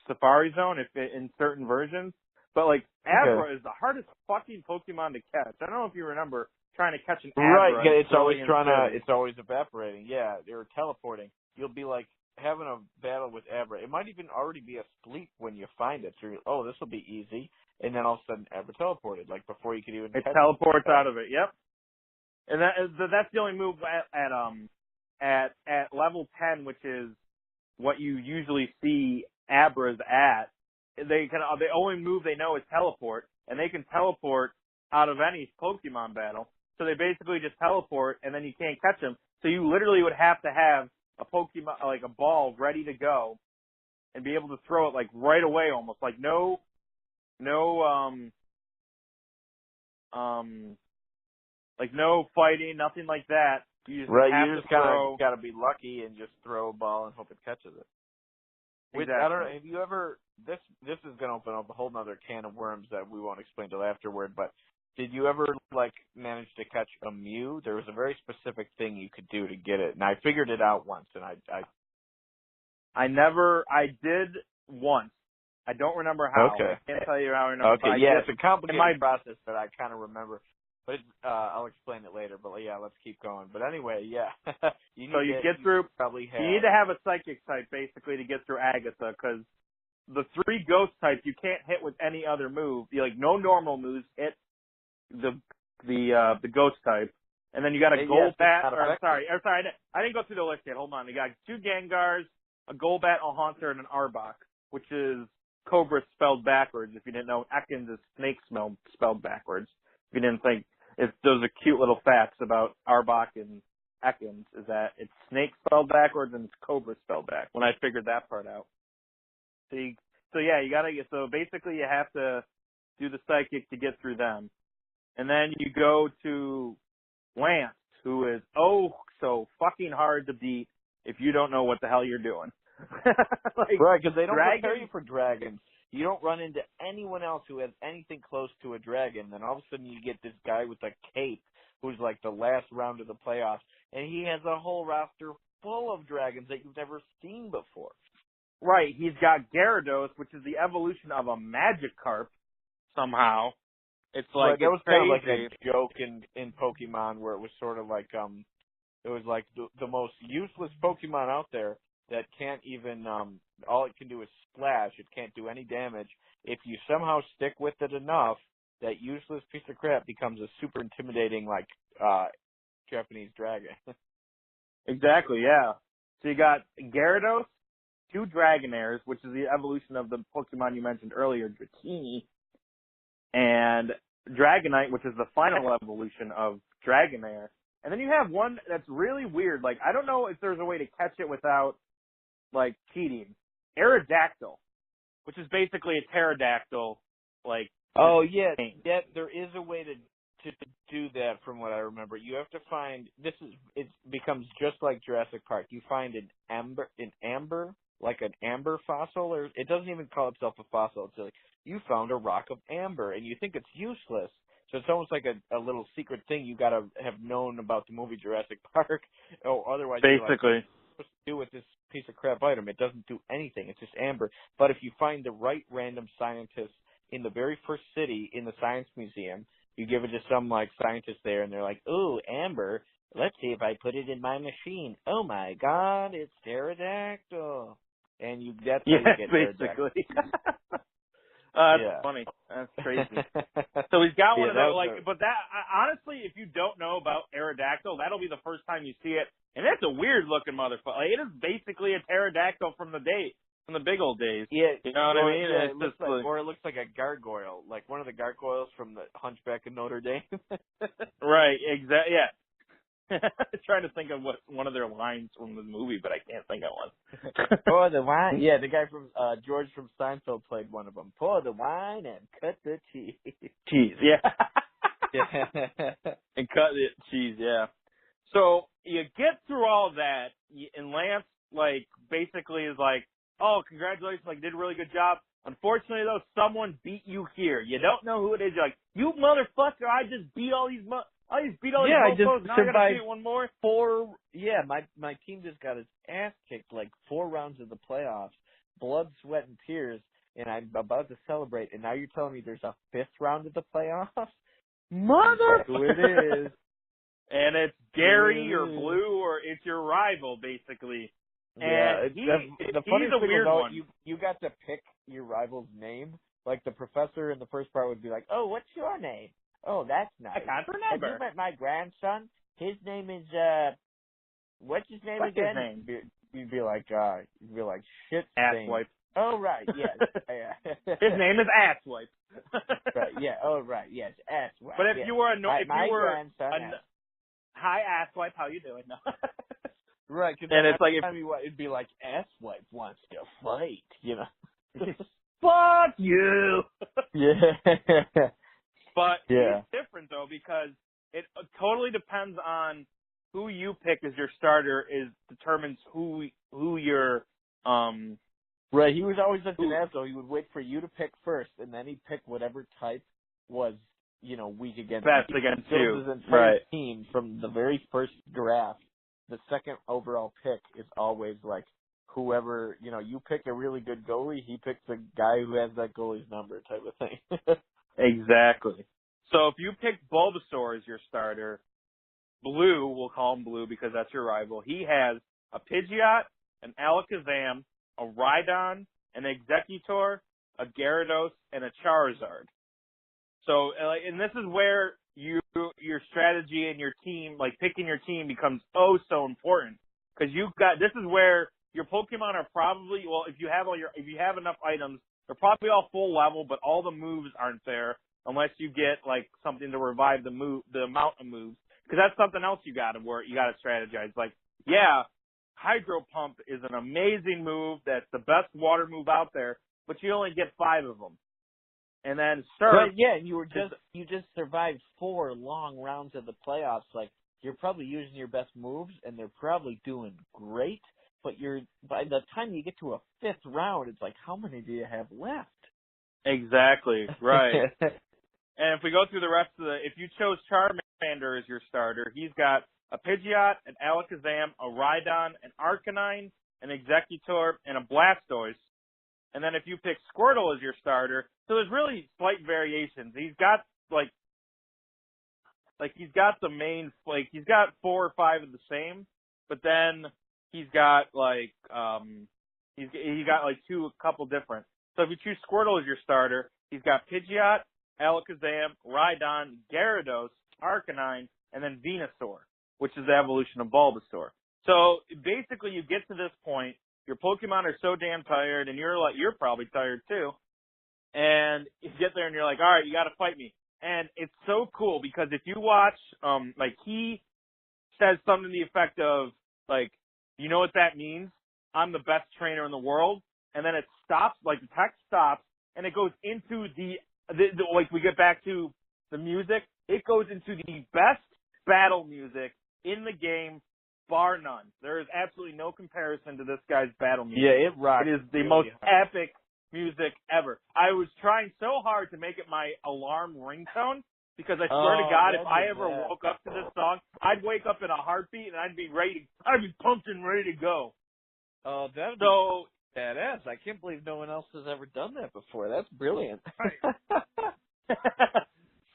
Safari Zone in certain versions, but like Abra is the hardest fucking Pokemon to catch. I don't know if you remember trying to catch an Abra. Right, it's always it's always evaporating. Yeah, they're teleporting. You'll be like having a battle with Abra. It might even already be asleep when you find it. So you're, this will be easy. And then all of a sudden Abra teleported, like before you could even catch it. It teleports out of it, yep. And that's the only move at level 10, which is what you usually see Abras at. The only move they know is teleport, and they can teleport out of any Pokemon battle. So they basically just teleport, and then you can't catch them. So you literally would have to have a Pokemon, like a ball, ready to go, and be able to throw it like right away, almost like no fighting, nothing like that. You just have to throw. Got to be lucky and just throw a ball and hope it catches it. Exactly. I don't know. Have you ever? This is going to open up a whole other can of worms that we won't explain till afterward. But did you ever manage to catch a Mew? There was a very specific thing you could do to get it, and I figured it out once. And I did once. I don't remember how. Okay. I can't tell you how I remember. Okay. Yeah, it's a complicated process that I kind of remember. But I'll explain it later. But yeah, let's keep going. But anyway, yeah. You need to have a psychic type basically to get through Agatha, because the 3 ghost types you can't hit with any other move. No normal moves hit the ghost type, and then you got a Golbat. I didn't go through the list yet. Hold on. You got 2 Gengars, a Golbat, a Haunter, and an Arbok, which is Cobra spelled backwards. If you didn't know, Ekans is snake spelled backwards. If you didn't think. Those are cute little facts about Arbok and Ekans, is that it's snake spelled backwards and it's Cobra spelled back, when I figured that part out. So basically you have to do the psychic to get through them. And then you go to Lance, who is so fucking hard to beat if you don't know what the hell you're doing. Right, because they don't prepare you for dragons. You don't run into anyone else who has anything close to a dragon. Then all of a sudden you get this guy with a cape who's like the last round of the playoffs, and he has a whole roster full of dragons that you've never seen before. Right, he's got Gyarados, which is the evolution of a Magikarp somehow. It's like that was kind of like a joke in Pokemon, where it was sort of like it was like the most useless Pokemon out there that can't even all it can do is splash. It can't do any damage. If you somehow stick with it enough, that useless piece of crap becomes a super intimidating Japanese dragon. Exactly, yeah. So you got Gyarados, 2 Dragonairs, which is the evolution of the Pokemon you mentioned earlier, Dratini, and Dragonite, which is the final evolution of Dragonair. And then you have one that's really weird. I don't know if there's a way to catch it without cheating. Aerodactyl, which is basically a pterodactyl, Oh yeah, there is a way to do that. From what I remember, you have to find it becomes just like Jurassic Park. You find an amber, like an amber fossil, or it doesn't even call itself a fossil. It's like you found a rock of amber, and you think it's useless. So it's almost like a little secret thing you got to have known about the movie Jurassic Park, or otherwise basically. supposed to do with this piece of crap item? It doesn't do anything. It's just amber. But if you find the right random scientist in the very first city in the science museum, you give it to some like scientist there, and they're like, "Ooh, amber. Let's see if I put it in my machine. Oh my God, it's pterodactyl." And that's how you get pterodactyl. basically. That's Yeah. funny. That's crazy. So he's got one of those, but that, honestly, if you don't know about Aerodactyl, that'll be the first time you see it. And it's a weird looking motherfucker. Like, it is basically a pterodactyl from the big old days. Yeah. You know what I mean? Yeah, or it looks like a gargoyle, like one of the gargoyles from the Hunchback of Notre Dame. Right, exactly, yeah. Trying to think of what one of their lines from the movie, but I can't think of one. Pour the wine. Yeah, the guy from George from Seinfeld played one of them. Pour the wine and cut the cheese. Cheese, yeah. Yeah. And cut the cheese, yeah. So you get through all of that, and Lance, like, basically is like, "Oh, congratulations, like, did a really good job. Unfortunately, though, someone beat you here. You don't know who it is. You're like, you motherfucker, I just beat all these I just beat all these mofos, now I gotta beat one more." My team just got its ass kicked like 4 rounds of the playoffs, blood, sweat, and tears, and I'm about to celebrate, and now you're telling me there's a 5th round of the playoffs? Mother! Who it is. And it's Gary or Blue, or it's your rival, basically. Yeah, and the funny he's a thing weird about one. you got to pick your rival's name. Like the professor in the first part would be like, "Oh, what's your name? Oh, that's nice. I can't remember. Have you met my grandson? His name is what's his name What's again?" his name? You'd be like shit stain. Asswipe. Oh right, yes. His name is Asswipe. Right, yeah. Oh right, yes, Asswipe. But if yes. you were my grandson, hi Asswipe, how you doing? No. Right, cause and it's like it'd be like Asswipe wants to fight, you know. Fuck you. Yeah. But yeah. it's different though, because it totally depends on who you pick as your starter. Determines who your Right, he was always such an asshole. He would wait for you to pick first, and then he'd pick whatever type was, weak against best you. against so you. His entire right. team from the very first draft, the second overall pick is always like whoever, you pick a really good goalie, he picks a guy who has that goalie's number type of thing. Exactly. So if you pick Bulbasaur as your starter, Blue, we'll call him Blue because that's your rival, he has a Pidgeot, an Alakazam, a Rhydon, an Exeggutor, a Gyarados, and a Charizard. So, and this is where your strategy and your team, like picking your team, becomes so important, because this is where your Pokemon are probably, well, if you have enough items, they're probably all full level, but all the moves aren't there unless you get like something to revive the amount of moves, because that's something else you got to strategize. Like, yeah, Hydro Pump is an amazing move. That's the best water move out there, but you only get 5 of them. And then Surf. But yeah, you just survived 4 long rounds of the playoffs. Like, you're probably using your best moves, and they're probably doing great. But by the time you get to a 5th round, it's like, how many do you have left? Exactly, right. And if we go through the rest of if you chose Charmander as your starter, he's got a Pidgeot, an Alakazam, a Rhydon, an Arcanine, an Exeggutor, and a Blastoise. And then if you pick Squirtle as your starter, so there's really slight variations. He's got he's got the main, he's got 4 or 5 of the same, but then he's got he's got a couple different. So if you choose Squirtle as your starter, he's got Pidgeot, Alakazam, Rhydon, Gyarados, Arcanine, and then Venusaur, which is the evolution of Bulbasaur. So basically, you get to this point, your Pokemon are so damn tired, and you're probably tired too. And you get there, and you're like, all right, you got to fight me. And it's so cool because if you watch, he says something to the effect of, you know what that means? I'm the best trainer in the world. And then it stops, the text stops, and it goes into we get back to the music. It goes into the best battle music in the game, bar none. There is absolutely no comparison to this guy's battle music. Yeah, it rocks. It is the most epic music ever. I was trying so hard to make it my alarm ringtone, because I swear to God, if that'd I be ever bad. woke up to this song, I'd wake up in a heartbeat and I'd be pumped and ready to go. Oh, that'd be So, badass. I can't believe no one else has ever done that before. That's brilliant. right.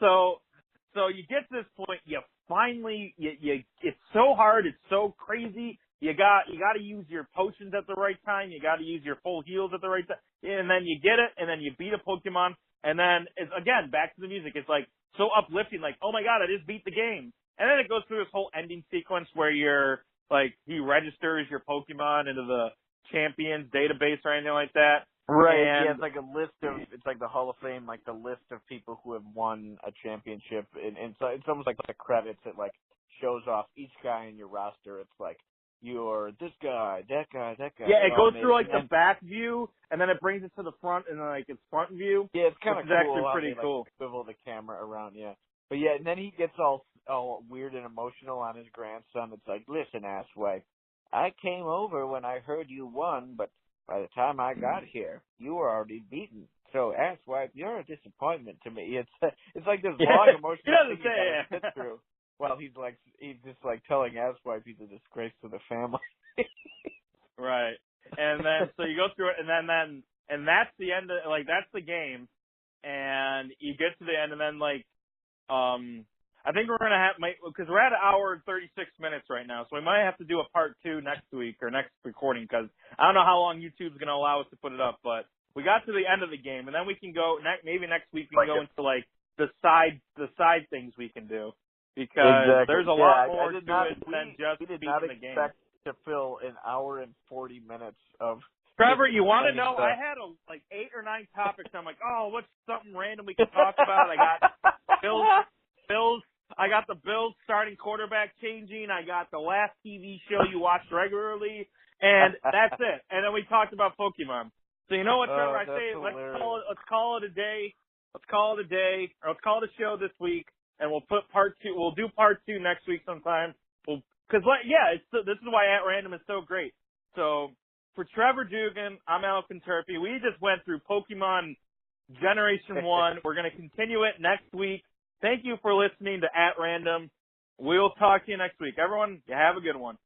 so you get to this point, you finally, it's so hard, it's so crazy. You got to use your potions at the right time. You got to use your full heals at the right time. And then you get it, and then you beat a Pokemon. And then, it's, again, back to the music. It's like so uplifting, like, oh my God, I just beat the game. And then it goes through this whole ending sequence where you're, like, he registers your Pokemon into the Champions database or anything like that. Right. And, Yeah, it's like a list of, it's like the Hall of Fame, like the list of people who have won a championship. And so it's almost like the credits. It, like, shows off each guy in your roster. It's like, you're this guy, that guy, that guy. yeah, it goes through, like, amazing. the back view, and then it brings it to the front, and then, like, it's front view. Yeah, it's kind of Which cool. is actually how pretty they, cool. Like, swivel the camera around, yeah. But yeah, and then he gets all weird and emotional on his grandson. It's like, listen, asswipe, I came over when I heard you won, but by the time I got here, you were already beaten. So, asswipe, you're a disappointment to me. It's like this long emotional He doesn't thing you say gotta sit through. Well, he's just like telling asswipe he's a disgrace to the family. Right. And then, so you go through it, and then that's the end of, like, that's the game. And you get to the end, and then, like, I think we're going to have, because we're at an hour and 36 minutes right now, so we might have to do a part 2 next week, or next recording, because I don't know how long YouTube's going to allow us to put it up, but we got to the end of the game, and then we can go, maybe next week we can go into, like, the side things we can do. Because exactly. there's a lot more to it than just we did beating not the game. expect to fill an hour and 40 minutes of. Trevor, you want to funny know? stuff. I had like 8 or 9 topics. I'm like, oh, what's something random we can talk about? I got Bills. I got the Bills starting quarterback changing. I got the last TV show you watched regularly, and that's it. And then we talked about Pokemon. So you know what, Trevor? I say let's call it a day. Let's call it a day, or let's call it a show this week, and we'll put part 2. We'll do part 2 next week sometime. This is why At Random is so great. So for Trevor Dugan, I'm Alvin Turpey. We just went through Pokemon Generation 1. We're going to continue it next week. Thank you for listening to At Random. We'll talk to you next week. Everyone, you have a good one.